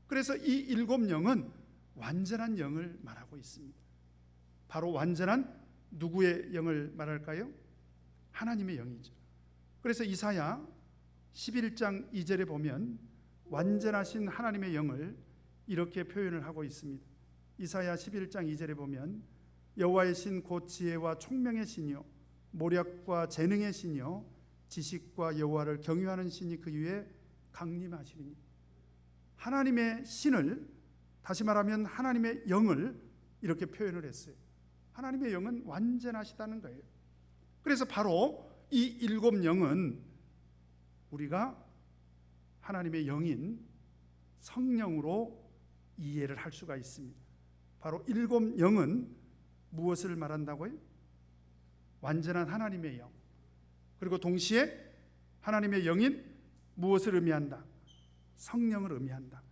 그래서 이 일곱 영은 완전한 영을 말하고 있습니다. 바로 완전한 누구의 영을 말할까요? 하나님의 영이죠. 그래서 이사야 11장 2절에 보면 완전하신 하나님의 영을 이렇게 표현을 하고 있습니다. 이사야 11장 2절에 보면 여호와의 신 곧 지혜와 총명의 신이요 모략과 재능의 신이요 지식과 여호와를 경유하는 신이 그 위에 강림하시리니. 하나님의 신을, 다시 말하면 하나님의 영을 이렇게 표현을 했어요. 하나님의 영은 완전하시다는 거예요. 그래서 바로 이 일곱 영은 우리가 하나님의 영인 성령으로 이해를 할 수가 있습니다. 바로 일곱 영은 무엇을 말한다고요? 완전한 하나님의 영, 그리고 동시에 하나님의 영인 무엇을 의미한다? 성령을 의미한다.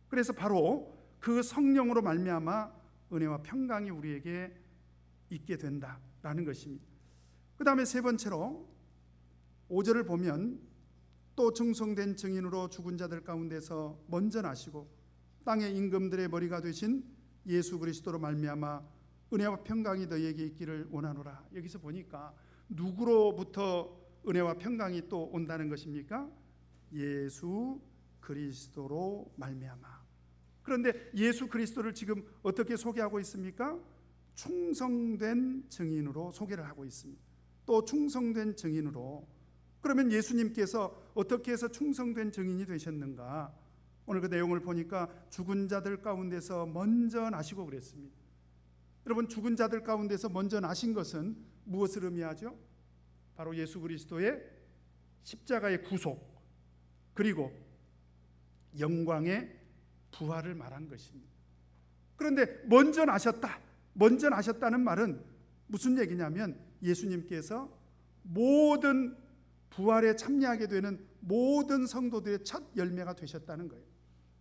그래서 바로 그 성령으로 말미암아 은혜와 평강이 우리에게 있게 된다라는 것입니다. 그 다음에 세 번째로 5절을 보면 또 증송된 증인으로 죽은 자들 가운데서 먼저 나시고 땅의 임금들의 머리가 되신 예수 그리스도로 말미암아 은혜와 평강이 너희에게 있기를 원하노라. 여기서 보니까 누구로부터 은혜와 평강이 또 온다는 것입니까? 예수 그리스도로 말미암아. 그런데 예수 그리스도를 지금 어떻게 소개하고 있습니까? 충성된 증인으로 소개를 하고 있습니다. 또 충성된 증인으로 그러면 예수님께서 어떻게 해서 충성된 증인이 되셨는가? 오늘 그 내용을 보니까 죽은 자들 가운데서 먼저 나시고 그랬습니다. 여러분, 죽은 자들 가운데서 먼저 나신 것은 무엇을 의미하죠? 바로 예수 그리스도의 십자가의 구속, 그리고 영광의 부활을 말한 것입니다. 그런데 먼저 나셨다는 말은 무슨 얘기냐면 예수님께서 모든 부활에 참여하게 되는 모든 성도들의 첫 열매가 되셨다는 거예요.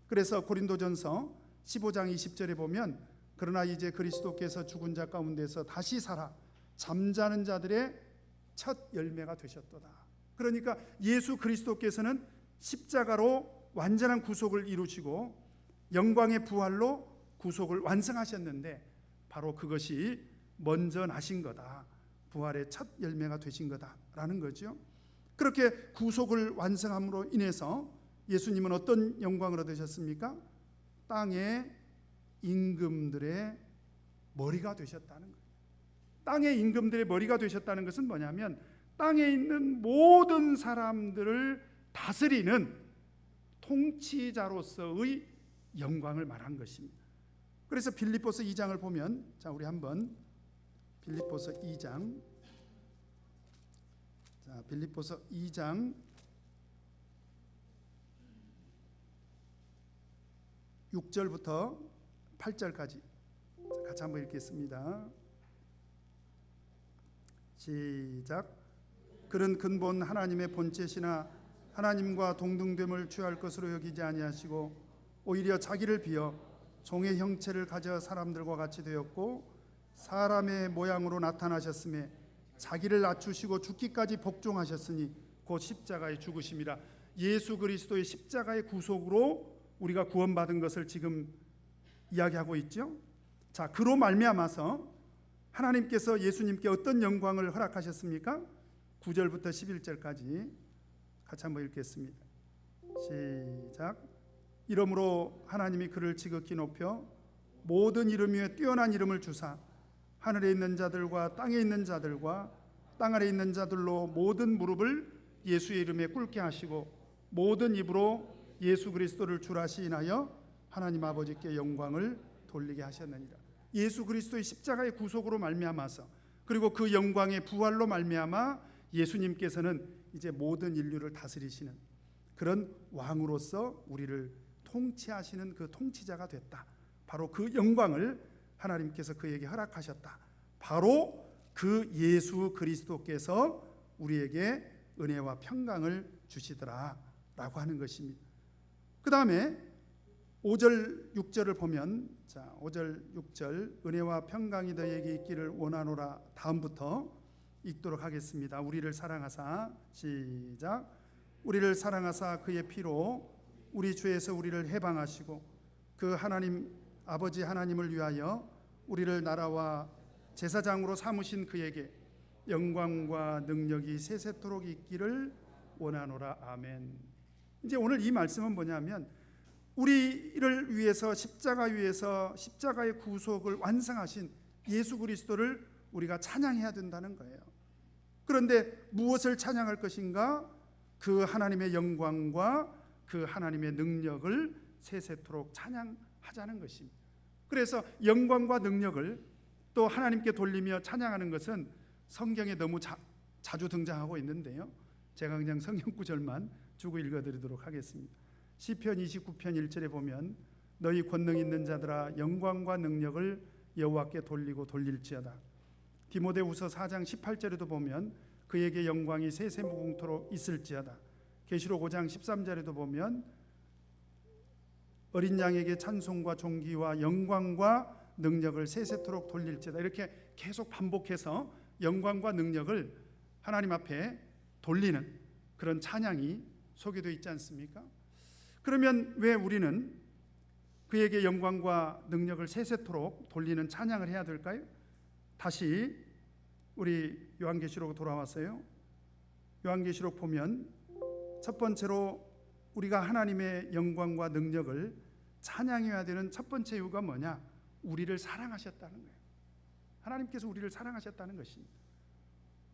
그래서 고린도전서 15장 20절에 보면 그러나 이제 그리스도께서 죽은 자 가운데서 다시 살아 잠자는 자들의 첫 열매가 되셨도다. 그러니까 예수 그리스도께서는 십자가로 완전한 구속을 이루시고 영광의 부활로 구속을 완성하셨는데 바로 그것이 먼저 나신 거다. 부활의 첫 열매가 되신 거다라는 거죠. 그렇게 구속을 완성함으로 인해서 예수님은 어떤 영광을 얻으셨습니까? 땅의 임금들의 머리가 되셨다는 거예요. 땅의 임금들의 머리가 되셨다는 것은 뭐냐면 땅에 있는 모든 사람들을 다스리는 통치자로서의 영광을 말한 것입니다. 그래서 빌립보서 2장을 보면, 자 우리 한번 빌립보서 2장, 자 빌립보서 2장 6절부터 8절까지 같이 한번 읽겠습니다. 시작. 그는 근본 하나님의 본체시나 하나님과 동등됨을 취할 것으로 여기지 아니하시고 오히려 자기를 비어 종의 형체를 가져 사람들과 같이 되었고 사람의 모양으로 나타나셨음에 자기를 낮추시고 죽기까지 복종하셨으니 곧 십자가의 죽으심이라. 예수 그리스도의 십자가의 구속으로 우리가 구원받은 것을 지금 이야기하고 있죠. 자, 그로 말미암아서 하나님께서 예수님께 어떤 영광을 허락하셨습니까? 9절부터 11절까지 같이 한번 읽겠습니다. 시작. 이러므로 하나님이 그를 지극히 높여 모든 이름 위에 뛰어난 이름을 주사 하늘에 있는 자들과 땅에 있는 자들과 땅 아래 있는 자들로 모든 무릎을 예수의 이름에 꿇게 하시고 모든 입으로 예수 그리스도를 주라 시인하여 하나님 아버지께 영광을 돌리게 하셨느니라. 예수 그리스도의 십자가의 구속으로 말미암아서 그리고 그 영광의 부활로 말미암아 예수님께서는 이제 모든 인류를 다스리시는 그런 왕으로서 우리를 통치하시는 그 통치자가 됐다. 바로 그 영광을 하나님께서 그에게 허락하셨다. 바로 그 예수 그리스도께서 우리에게 은혜와 평강을 주시더라 라고 하는 것입니다. 그 다음에 5절 6절을 보면, 자 5절 6절 은혜와 평강이 너희에게 있기를 원하노라 다음부터 읽도록 하겠습니다. 우리를 사랑하사, 시작. 우리를 사랑하사 그의 피로 우리 죄에서 우리를 해방하시고 그 하나님 아버지 하나님을 위하여 우리를 나라와 제사장으로 삼으신 그에게 영광과 능력이 세세토록 있기를 원하노라. 아멘. 이제 오늘 이 말씀은 뭐냐면 우리를 위해서 십자가 위에서 십자가의 구속을 완성하신 예수 그리스도를 우리가 찬양해야 된다는 거예요. 그런데 무엇을 찬양할 것인가? 그 하나님의 영광과 그 하나님의 능력을 세세토록 찬양하자는 것입니다. 그래서 영광과 능력을 또 하나님께 돌리며 찬양하는 것은 성경에 너무 자주 등장하고 있는데요. 제가 그냥 성경 구절만 주고 읽어드리도록 하겠습니다. 시편 29편 1절에 보면 너희 권능 있는 자들아 영광과 능력을 여호와께 돌리고 돌릴지어다. 디모데후서 4장 18절에도 보면 그에게 영광이 세세무궁토록 있을지어다. 계시록 5장 13절에도 보면 어린 양에게 찬송과 존귀와 영광과 능력을 세세토록 돌릴지어다. 이렇게 계속 반복해서 영광과 능력을 하나님 앞에 돌리는 그런 찬양이 소개되어 있지 않습니까? 그러면 왜 우리는 그에게 영광과 능력을 세세토록 돌리는 찬양을 해야 될까요? 다시 우리 요한계시록으로 돌아왔어요. 요한계시록 보면 첫 번째로 우리가 하나님의 영광과 능력을 찬양해야 되는 첫 번째 이유가 뭐냐? 우리를 사랑하셨다는 거예요. 하나님께서 우리를 사랑하셨다는 것입니다.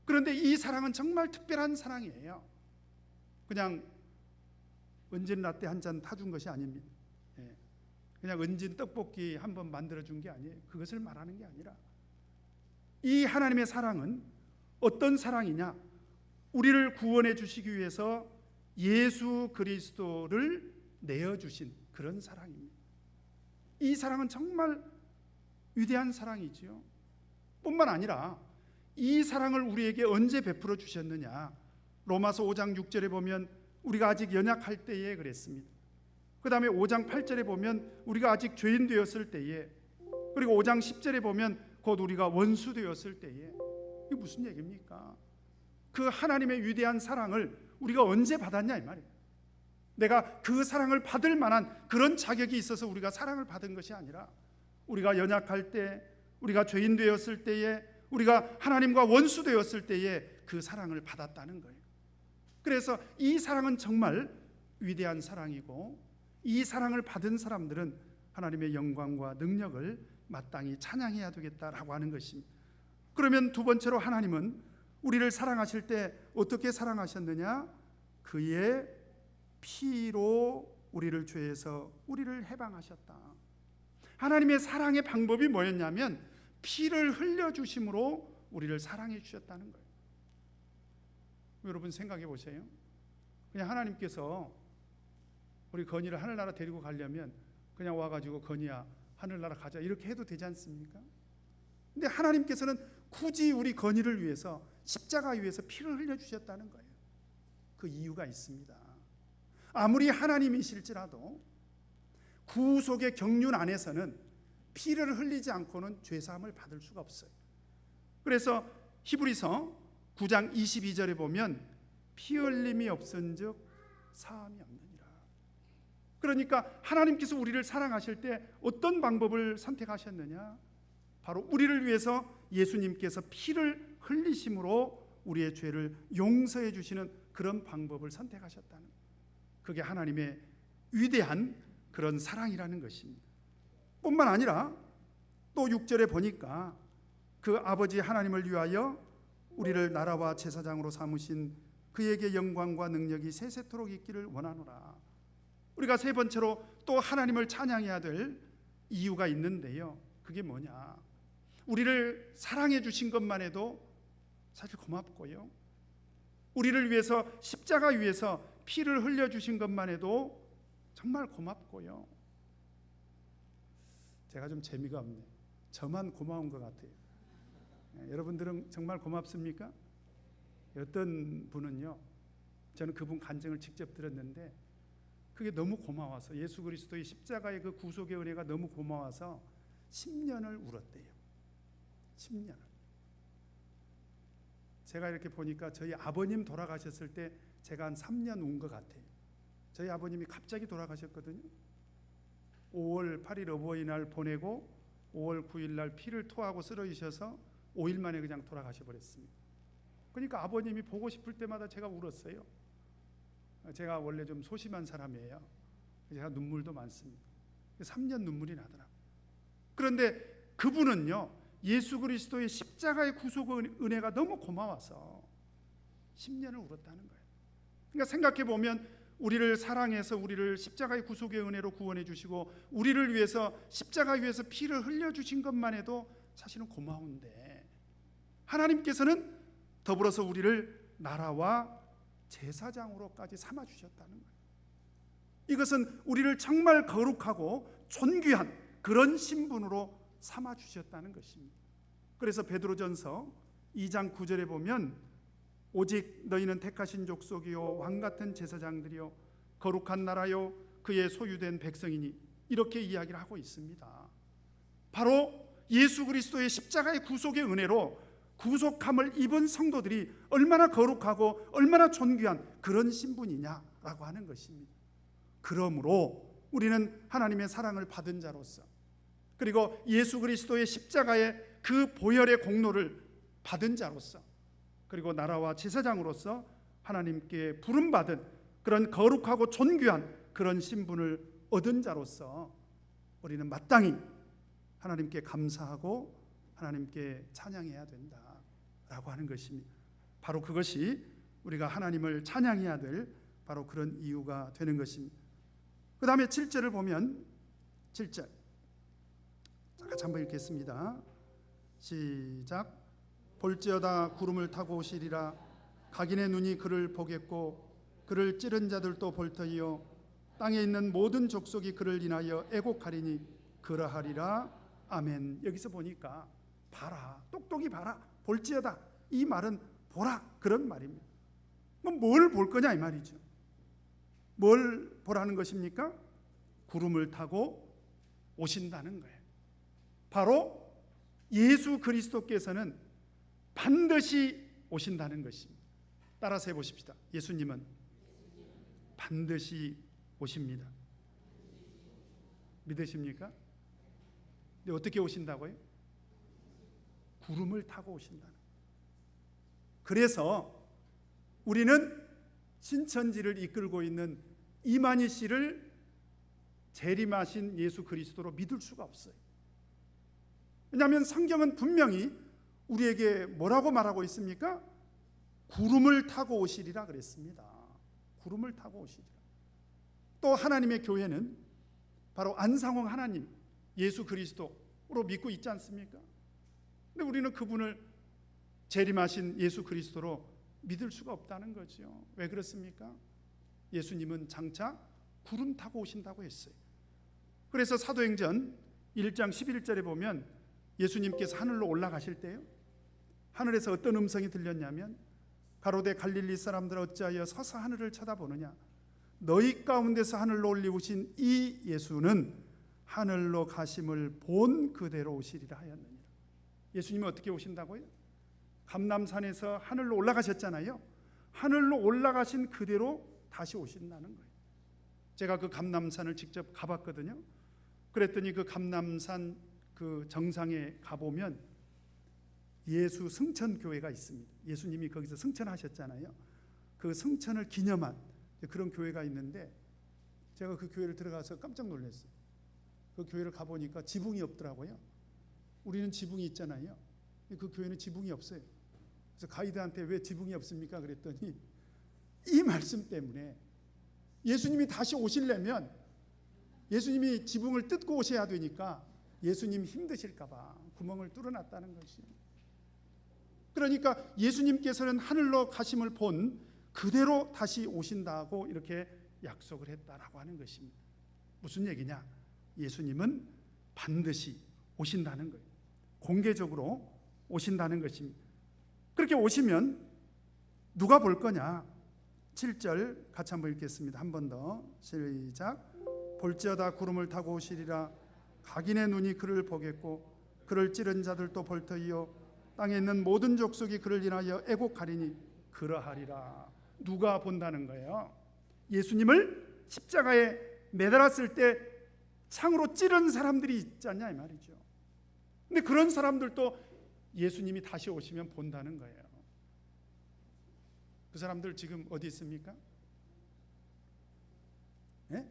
그런데 이 사랑은 정말 특별한 사랑이에요. 그냥 은진 라떼 한 잔 타준 것이 아닙니다. 그냥 은진 떡볶이 한번 만들어준 게 아니에요. 그것을 말하는 게 아니라 이 하나님의 사랑은 어떤 사랑이냐? 우리를 구원해 주시기 위해서 예수 그리스도를 내어주신 그런 사랑입니다. 이 사랑은 정말 위대한 사랑이지요. 뿐만 아니라 이 사랑을 우리에게 언제 베풀어 주셨느냐? 로마서 5장 6절에 보면 우리가 아직 연약할 때에 그랬습니다. 그 다음에 5장 8절에 보면 우리가 아직 죄인 되었을 때에, 그리고 5장 10절에 보면 곧 우리가 원수 되었을 때에. 이게 무슨 얘기입니까? 그 하나님의 위대한 사랑을 우리가 언제 받았냐 이 말이에요. 내가 그 사랑을 받을 만한 그런 자격이 있어서 우리가 사랑을 받은 것이 아니라 우리가 연약할 때, 우리가 죄인 되었을 때에, 우리가 하나님과 원수 되었을 때에 그 사랑을 받았다는 거예요. 그래서 이 사랑은 정말 위대한 사랑이고, 이 사랑을 받은 사람들은 하나님의 영광과 능력을 마땅히 찬양해야 되겠다라고 하는 것입니다. 그러면 두 번째로 하나님은 우리를 사랑하실 때 어떻게 사랑하셨느냐? 그의 피로 우리를 죄에서 우리를 해방하셨다. 하나님의 사랑의 방법이 뭐였냐면 피를 흘려주심으로 우리를 사랑해 주셨다는 거예요. 여러분 생각해 보세요. 그냥 하나님께서 우리 건이를 하늘나라 데리고 가려면 그냥 와가지고 건이야 하늘나라 가자 이렇게 해도 되지 않습니까? 근데 하나님께서는 굳이 우리 건이를 위해서 십자가 위에서 피를 흘려주셨다는 거예요. 그 이유가 있습니다. 아무리 하나님이실지라도 구속의 경륜 안에서는 피를 흘리지 않고는 죄사함을 받을 수가 없어요. 그래서 히브리서 9장 22절에 보면 피 흘림이 없은즉 사함이 없느니라. 그러니까 하나님께서 우리를 사랑하실 때 어떤 방법을 선택하셨느냐? 바로 우리를 위해서 예수님께서 피를 흘리심으로 우리의 죄를 용서해 주시는 그런 방법을 선택하셨다는 거예요. 그게 하나님의 위대한 그런 사랑이라는 것입니다. 뿐만 아니라 또 6절에 보니까 그 아버지 하나님을 위하여 우리를 나라와 제사장으로 삼으신 그에게 영광과 능력이 세세토록 있기를 원하노라. 우리가 세 번째로 또 하나님을 찬양해야 될 이유가 있는데요. 그게 뭐냐? 우리를 사랑해 주신 것만 해도 사실 고맙고요. 우리를 위해서 십자가 위에서 피를 흘려 주신 것만 해도 정말 고맙고요. 제가 좀 재미가 없네요. 저만 고마운 것 같아요. 여러분들은 정말 고맙습니까? 어떤 분은요, 저는 그분 간증을 직접 들었는데 그게 너무 고마워서, 예수 그리스도의 십자가의 그 구속의 은혜가 너무 고마워서 10년을 울었대요. 10년을. 제가 이렇게 보니까 저희 아버님 돌아가셨을 때 제가 한 3년 운 것 같아요. 저희 아버님이 갑자기 돌아가셨거든요. 5월 8일 어버이날 보내고 5월 9일 날 피를 토하고 쓰러지셔서 5일 만에 그냥 돌아가셔 버렸습니다. 그러니까 아버님이 보고 싶을 때마다 제가 울었어요. 제가 원래 좀 소심한 사람이에요. 제가 눈물도 많습니다. 3년 눈물이 나더라고요. 그런데 그분은요, 예수 그리스도의 십자가의 구속 은혜가 너무 고마워서 10년을 울었다는 거예요. 그러니까 생각해 보면 우리를 사랑해서 우리를 십자가의 구속의 은혜로 구원해 주시고 우리를 위해서 십자가 위에서 피를 흘려 주신 것만 해도 사실은 고마운데, 하나님께서는 더불어서 우리를 나라와 제사장으로까지 삼아 주셨다는 거예요. 이것은 우리를 정말 거룩하고 존귀한 그런 신분으로 삼아 주셨다는 것입니다. 그래서 베드로전서 2장 9절에 보면 오직 너희는 택하신 족속이요 왕 같은 제사장들이요 거룩한 나라요 그의 소유된 백성이니, 이렇게 이야기를 하고 있습니다. 바로 예수 그리스도의 십자가의 구속의 은혜로 구속함을 입은 성도들이 얼마나 거룩하고 얼마나 존귀한 그런 신분이냐라고 하는 것입니다. 그러므로 우리는 하나님의 사랑을 받은 자로서, 그리고 예수 그리스도의 십자가의 그 보혈의 공로를 받은 자로서, 그리고 나라와 제사장으로서 하나님께 부름받은 그런 거룩하고 존귀한 그런 신분을 얻은 자로서 우리는 마땅히 하나님께 감사하고 하나님께 찬양해야 된다라고 하는 것입니다. 바로 그것이 우리가 하나님을 찬양해야 될 바로 그런 이유가 되는 것입니다. 그 다음에 7절을 보면 7절 같이 한번 읽겠습니다. 시작. 볼지어다 구름을 타고 오시리라. 각인의 눈이 그를 보겠고 그를 찌른 자들도 볼터이요 땅에 있는 모든 족속이 그를 인하여 애곡하리니 그러하리라. 아멘. 여기서 보니까 봐라, 똑똑히 봐라, 볼지어다, 이 말은 보라, 그런 말입니다. 뭘 볼 거냐 이 말이죠. 뭘 보라는 것입니까? 구름을 타고 오신다는 거예요. 바로 예수 그리스도께서는 반드시 오신다는 것입니다. 따라서 해보십시다. 예수님은 반드시 오십니다. 믿으십니까? 근데 어떻게 오신다고요? 구름을 타고 오신다는. 그래서 우리는 신천지를 이끌고 있는 이만희 씨를 재림하신 예수 그리스도로 믿을 수가 없어요. 왜냐하면 성경은 분명히 우리에게 뭐라고 말하고 있습니까? 구름을 타고 오시리라 그랬습니다. 구름을 타고 오시리라. 또 하나님의 교회는 바로 안상홍 하나님 예수 그리스도로 믿고 있지 않습니까? 근데 우리는 그분을 재림하신 예수 그리스도로 믿을 수가 없다는 거죠. 왜 그렇습니까? 예수님은 장차 구름 타고 오신다고 했어요. 그래서 사도행전 1장 11절에 보면 예수님께서 하늘로 올라가실 때요, 하늘에서 어떤 음성이 들렸냐면 가로되 갈릴리 사람들 어찌하여 서서 하늘을 쳐다보느냐, 너희 가운데서 하늘로 올리우신 이 예수는 하늘로 가심을 본 그대로 오시리라 하였느니라. 예수님이 어떻게 오신다고요? 감람산에서 하늘로 올라가셨잖아요. 하늘로 올라가신 그대로 다시 오신다는 거예요. 제가 그 감람산을 직접 가봤거든요. 그랬더니 그 감람산 그 정상에 가보면 예수 승천교회가 있습니다. 예수님이 거기서 승천하셨잖아요. 그 승천을 기념한 그런 교회가 있는데 제가 그 교회를 들어가서 깜짝 놀랐어요. 그 교회를 가보니까 지붕이 없더라고요. 우리는 지붕이 있잖아요. 그 교회는 지붕이 없어요. 그래서 가이드한테 왜 지붕이 없습니까? 그랬더니 이 말씀 때문에 예수님이 다시 오시려면 예수님이 지붕을 뜯고 오셔야 되니까 예수님 힘드실까 봐 구멍을 뚫어놨다는 것이. 그러니까 예수님께서는 하늘로 가심을 본 그대로 다시 오신다고 이렇게 약속을 했다라고 하는 것입니다. 무슨 얘기냐? 예수님은 반드시 오신다는 거예요. 공개적으로 오신다는 것입니다. 그렇게 오시면 누가 볼 거냐? 7절 같이 한번 읽겠습니다. 한 번 더 시작. 볼지어다 구름을 타고 오시리라. 각인의 눈이 그를 보겠고 그를 찌른 자들도 볼터이요 땅에 있는 모든 족속이 그를 인하여 애곡하리니 그러하리라. 누가 본다는 거예요? 예수님을 십자가에 매달았을 때 창으로 찌른 사람들이 있지 않냐 이 말이죠. 근데 그런 사람들도 예수님이 다시 오시면 본다는 거예요. 그 사람들 지금 어디 있습니까? 네?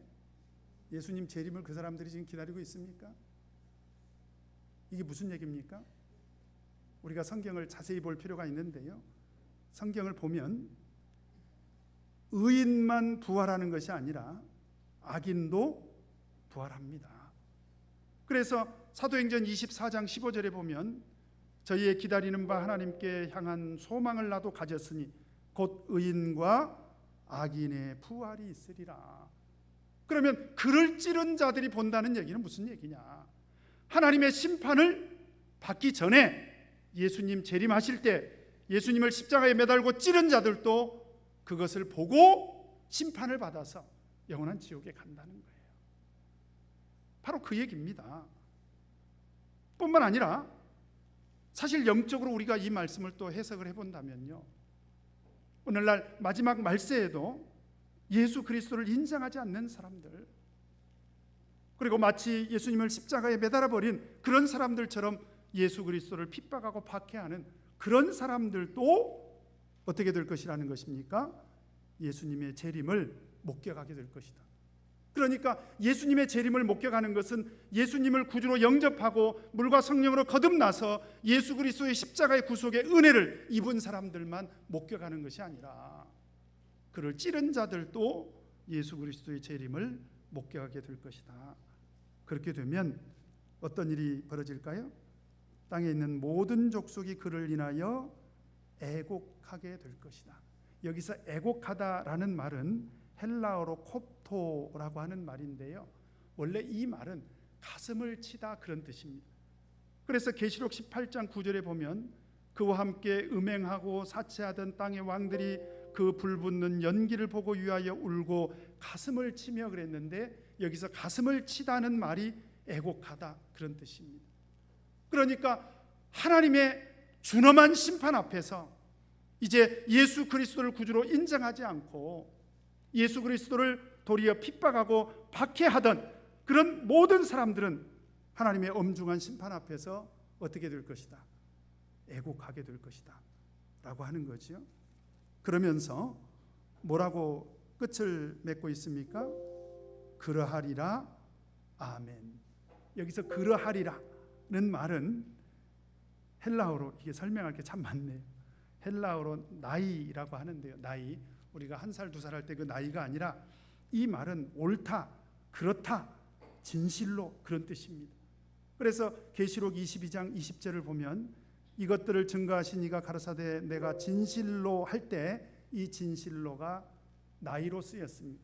예수님 재림을 그 사람들이 지금 기다리고 있습니까? 이게 무슨 얘기입니까? 우리가 성경을 자세히 볼 필요가 있는데요, 성경을 보면 의인만 부활하는 것이 아니라 악인도 부활합니다. 그래서 사도행전 24장 15절에 보면 저희의 기다리는 바 하나님께 향한 소망을 나도 가졌으니 곧 의인과 악인의 부활이 있으리라. 그러면 그를 찌른 자들이 본다는 얘기는 무슨 얘기냐? 하나님의 심판을 받기 전에 예수님 재림하실 때 예수님을 십자가에 매달고 찌른 자들도 그것을 보고 심판을 받아서 영원한 지옥에 간다는 거예요. 바로 그 얘기입니다. 뿐만 아니라 사실 영적으로 우리가 이 말씀을 또 해석을 해본다면요, 오늘날 마지막 말세에도 예수 그리스도를 인정하지 않는 사람들, 그리고 마치 예수님을 십자가에 매달아버린 그런 사람들처럼 예수 그리스도를 핍박하고 박해하는 그런 사람들도 어떻게 될 것이라는 것입니까? 예수님의 재림을 목격하게 될 것이다. 그러니까 예수님의 재림을 목격하는 것은 예수님을 구주로 영접하고 물과 성령으로 거듭나서 예수 그리스도의 십자가의 구속의 은혜를 입은 사람들만 목격하는 것이 아니라 그를 찌른 자들도 예수 그리스도의 재림을 목격하게 될 것이다. 그렇게 되면 어떤 일이 벌어질까요? 땅에 있는 모든 족속이 그를 인하여 애곡하게 될 것이다. 여기서 애곡하다라는 말은 헬라어로 콥토라고 하는 말인데요, 원래 이 말은 가슴을 치다 그런 뜻입니다. 그래서 계시록 18장 9절에 보면 그와 함께 음행하고 사체하던 땅의 왕들이 그 불붙는 연기를 보고 위하여 울고 가슴을 치며 그랬는데, 여기서 가슴을 치다는 말이 애곡하다 그런 뜻입니다. 그러니까 하나님의 준엄한 심판 앞에서 이제 예수 그리스도를 구주로 인정하지 않고 예수 그리스도를 도리어 핍박하고 박해하던 그런 모든 사람들은 하나님의 엄중한 심판 앞에서 어떻게 될 것이다? 애곡하게 될 것이다 라고 하는 거죠. 그러면서 뭐라고 끝을 맺고 있습니까? 그러하리라 아멘. 여기서 그러하리라는 말은 헬라어로, 이게 설명할 게 참 많네요. 헬라어로 나이라고 하는데요, 나이, 우리가 1살 2살 할 때 그 나이가 아니라 이 말은 옳다, 그렇다, 진실로 그런 뜻입니다. 그래서 계시록 22장 20절을 보면 이것들을 증거하신 이가 가라사대 내가 진실로 할 때 이 진실로가 나이로 쓰였습니다.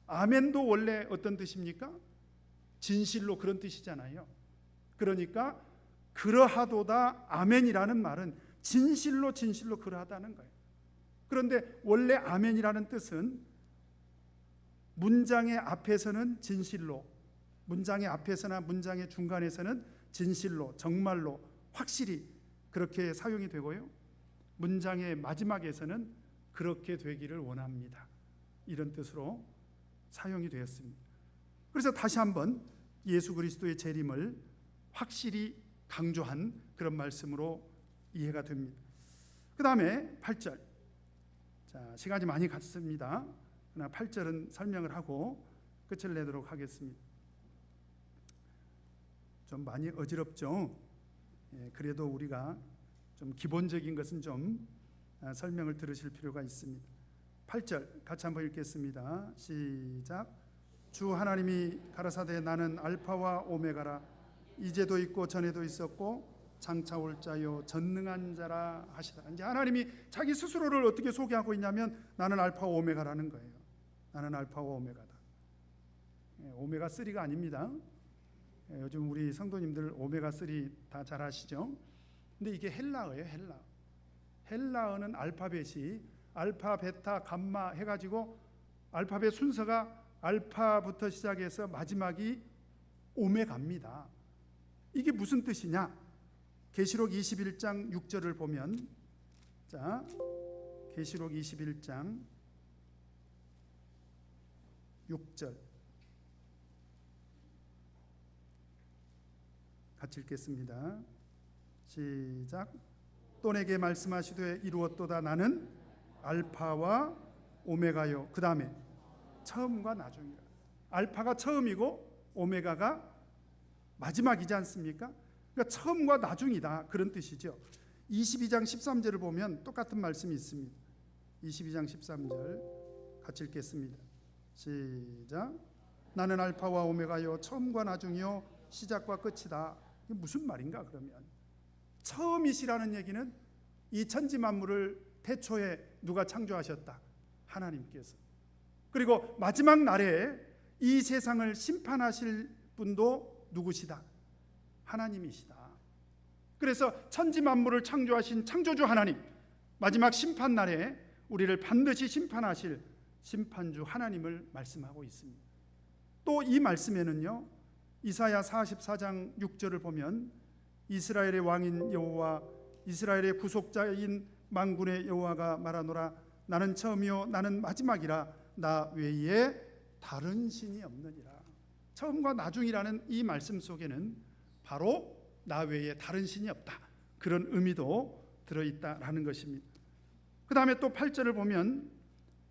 아멘도 원래 어떤 뜻입니까? 진실로 그런 뜻이잖아요. 그러니까 그러하도다 아멘이라는 말은 진실로 그러하다는 거예요. 그런데 원래 아멘이라는 뜻은 문장의 앞에서는 진실로, 문장의 앞에서나 문장의 중간에서는 진실로, 정말로, 확실히 그렇게 사용이 되고요, 문장의 마지막에서는 그렇게 되기를 원합니다, 이런 뜻으로 사용이 되었습니다. 그래서 다시 한번 예수 그리스도의 재림을 확실히 강조한 그런 말씀으로 이해가 됩니다. 그 다음에 8절, 자, 시간이 많이 갔습니다. 그러나 8절은 설명을 하고 끝을 내도록 하겠습니다. 좀 많이 어지럽죠? 그래도 우리가 좀 기본적인 것은 좀 설명을 들으실 필요가 있습니다. 8절 같이 한번 읽겠습니다. 시작. 주 하나님이 가라사대 나는 알파와 오메가라, 이제도 있고 전에도 있었고 장차 올 자요 전능한 자라 하시더라. 이제 하나님이 자기 스스로를 어떻게 소개하고 있냐면 나는 알파와 오메가라는 거예요. 나는 알파와 오메가다. 오메가 3가 아닙니다. 요즘 우리 성도님들 오메가 3 다 잘 아시죠? 근데 이게 헬라어예요. 헬라어는 알파벳이 알파, 베타, 감마 해가지고 알파벳 순서가 알파부터 시작해서 마지막이 오메가입니다. 이게 무슨 뜻이냐? 계시록 21장 6절을 보면, 자, 계시록 21장 6절 같이 읽겠습니다. 시작. 또 내게 말씀하시되 이루었도다. 나는 알파와 오메가요. 그 다음에 처음과 나중이라. 알파가 처음이고 오메가가 마지막이지 않습니까? 그러니까 처음과 나중이다 그런 뜻이죠. 22장 13절을 보면 똑같은 말씀이 있습니다. 22장 13절 같이 읽겠습니다. 시작. 나는 알파와 오메가요 처음과 나중이요 시작과 끝이다. 이게 무슨 말인가? 그러면 처음이시라는 얘기는 이 천지 만물을 태초에 누가 창조하셨다? 하나님께서. 그리고 마지막 날에 이 세상을 심판하실 분도 누구시다? 하나님이시다. 그래서 천지 만물을 창조하신 창조주 하나님, 마지막 심판 날에 우리를 반드시 심판하실 심판주 하나님을 말씀하고 있습니다. 또 이 말씀에는요, 이사야 44장 6절을 보면 이스라엘의 왕인 여호와 이스라엘의 구속자인 만군의 여호와가 말하노라. 나는 처음이요 나는 마지막이라. 나 외에 다른 신이 없느니라. 처음과 나중이라는 이 말씀 속에는 바로 나 외에 다른 신이 없다, 그런 의미도 들어있다라는 것입니다. 그 다음에 또 8절을 보면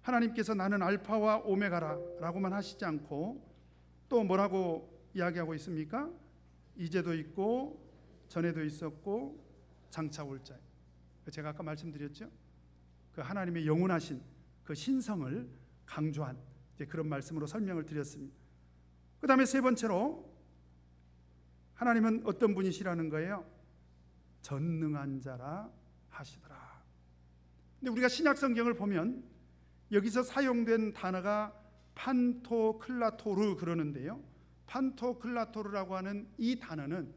하나님께서 나는 알파와 오메가라 라고만 하시지 않고 또 뭐라고 이야기하고 있습니까? 이제도 있고 전에도 있었고 장차 올 자. 제가 아까 말씀드렸죠, 그 하나님의 영원하신 그 신성을 강조한 그런 말씀으로 설명을 드렸습니다. 그 다음에 세 번째로 하나님은 어떤 분이시라는 거예요? 전능한 자라 하시더라. 근데 우리가 신약 성경을 보면 여기서 사용된 단어가 판토클라토르 그러는데요, 판토클라토르라고 하는 이 단어는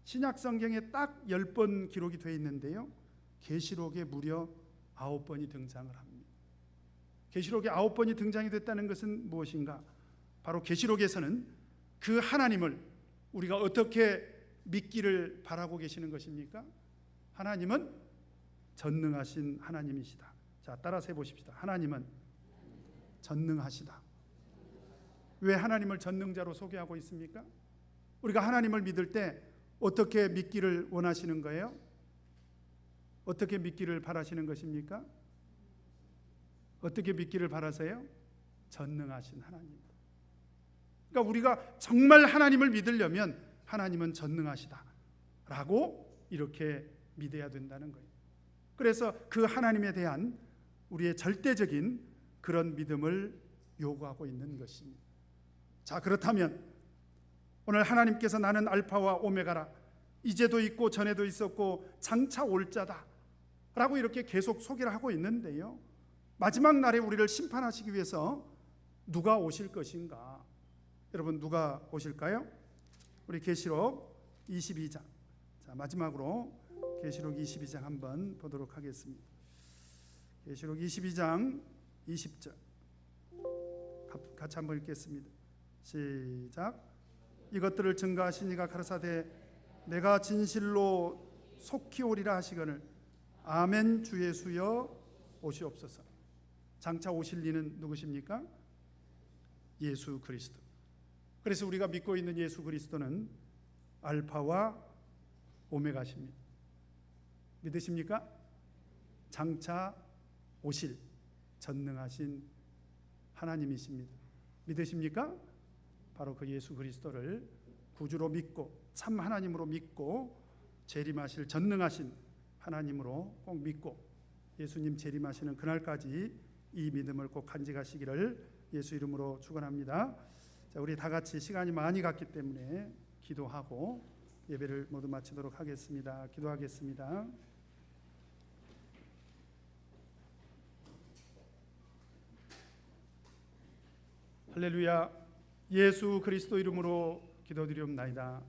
신약 성경에 딱 10번 기록이 되어 있는데요, 계시록에 무려 9번이 등장을 합니다. 계시록에 9번이 등장이 됐다는 것은 무엇인가? 바로 계시록에서는 그 하나님을 우리가 어떻게 믿기를 바라고 계시는 것입니까? 하나님은 전능하신 하나님이시다. 자, 따라서 해보십시다. 하나님은 전능하시다. 왜 하나님을 전능자로 소개하고 있습니까? 우리가 하나님을 믿을 때 어떻게 믿기를 원하시는 거예요? 어떻게 믿기를 바라시는 것입니까? 어떻게 믿기를 바라세요? 전능하신 하나님. 그러니까 우리가 정말 하나님을 믿으려면 하나님은 전능하시다 라고 이렇게 믿어야 된다는 거예요. 그래서 그 하나님에 대한 우리의 절대적인 그런 믿음을 요구하고 있는 것입니다. 자, 그렇다면 오늘 하나님께서 나는 알파와 오메가라, 이제도 있고 전에도 있었고 장차 올 자다 라고 이렇게 계속 소개를 하고 있는데요, 마지막 날에 우리를 심판하시기 위해서 누가 오실 것인가? 여러분, 누가 오실까요? 우리 계시록 22장, 자, 마지막으로 계시록 22장 한번 보도록 하겠습니다. 계시록 22장 20절 같이 한번 읽겠습니다. 시작. 이것들을 증거하시니가 가라사대 내가 진실로 속히 오리라 하시거늘 아멘 주 예수여 오시옵소서. 장차 오실 이는 누구십니까? 예수 그리스도. 그래서 우리가 믿고 있는 예수 그리스도는 알파와 오메가십니다. 믿으십니까? 장차 오실 전능하신 하나님이십니다. 믿으십니까? 바로 그 예수 그리스도를 구주로 믿고 참 하나님으로 믿고 재림하실 전능하신 하나님으로 꼭 믿고 예수님 재림하시는 그날까지 이 믿음을 꼭 간직하시기를 예수 이름으로 축원합니다. 자, 우리 다 같이 시간이 많이 갔기 때문에 기도하고 예배를 모두 마치도록 하겠습니다. 기도하겠습니다. 할렐루야. 예수 그리스도 이름으로 기도드리옵나이다.